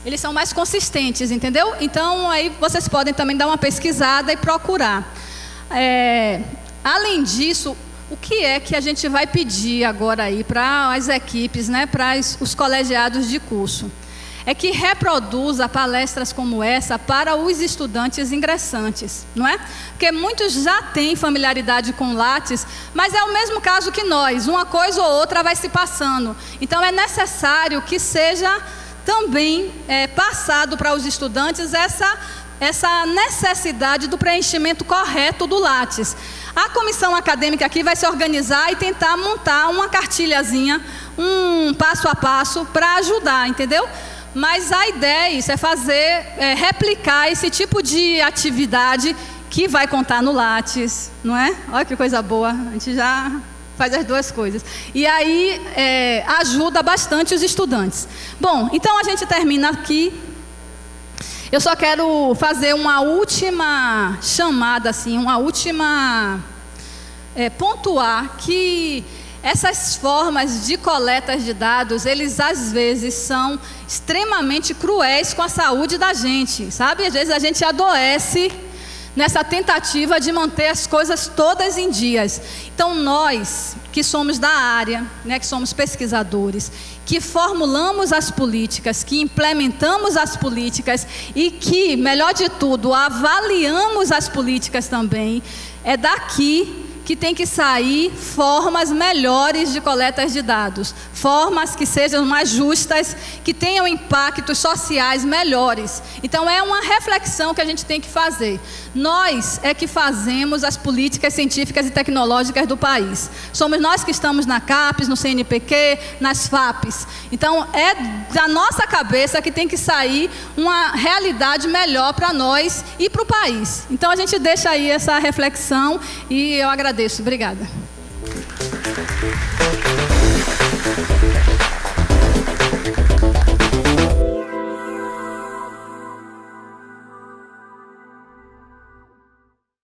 Eles são mais consistentes, entendeu? Então, aí vocês podem também dar uma pesquisada e procurar. Além disso, o que é que a gente vai pedir agora aí para as equipes, né, para os colegiados de curso? É que reproduza palestras como essa para os estudantes ingressantes, não é? Porque muitos já têm familiaridade com Lattes, mas é o mesmo caso que nós, uma coisa ou outra vai se passando. Então, é necessário que seja também passado para os estudantes essa necessidade do preenchimento correto do Lattes. A comissão acadêmica aqui vai se organizar e tentar montar uma cartilhazinha, um passo a passo para ajudar, entendeu? Mas a ideia é isso, replicar esse tipo de atividade que vai contar no Lattes, não é? Olha que coisa boa, a gente já faz as duas coisas. E aí ajuda bastante os estudantes. Bom, então a gente termina aqui. Eu só quero fazer uma última chamada, assim, uma última pontuar que essas formas de coleta de dados, eles às vezes são extremamente cruéis com a saúde da gente, sabe? Às vezes a gente adoece nessa tentativa de manter as coisas todas em dias. Então nós, que somos da área, né, que somos pesquisadores, que formulamos as políticas, que implementamos as políticas e que, melhor de tudo, avaliamos as políticas também, é daqui que tem que sair formas melhores de coletas de dados, formas que sejam mais justas, que tenham impactos sociais melhores. Então é uma reflexão que a gente tem que fazer. Nós é que fazemos as políticas científicas e tecnológicas do país. Somos nós que estamos na CAPES, no CNPq, nas FAPES. Então é da nossa cabeça que tem que sair uma realidade melhor para nós e para o país. Então a gente deixa aí essa reflexão e eu agradeço. Obrigada.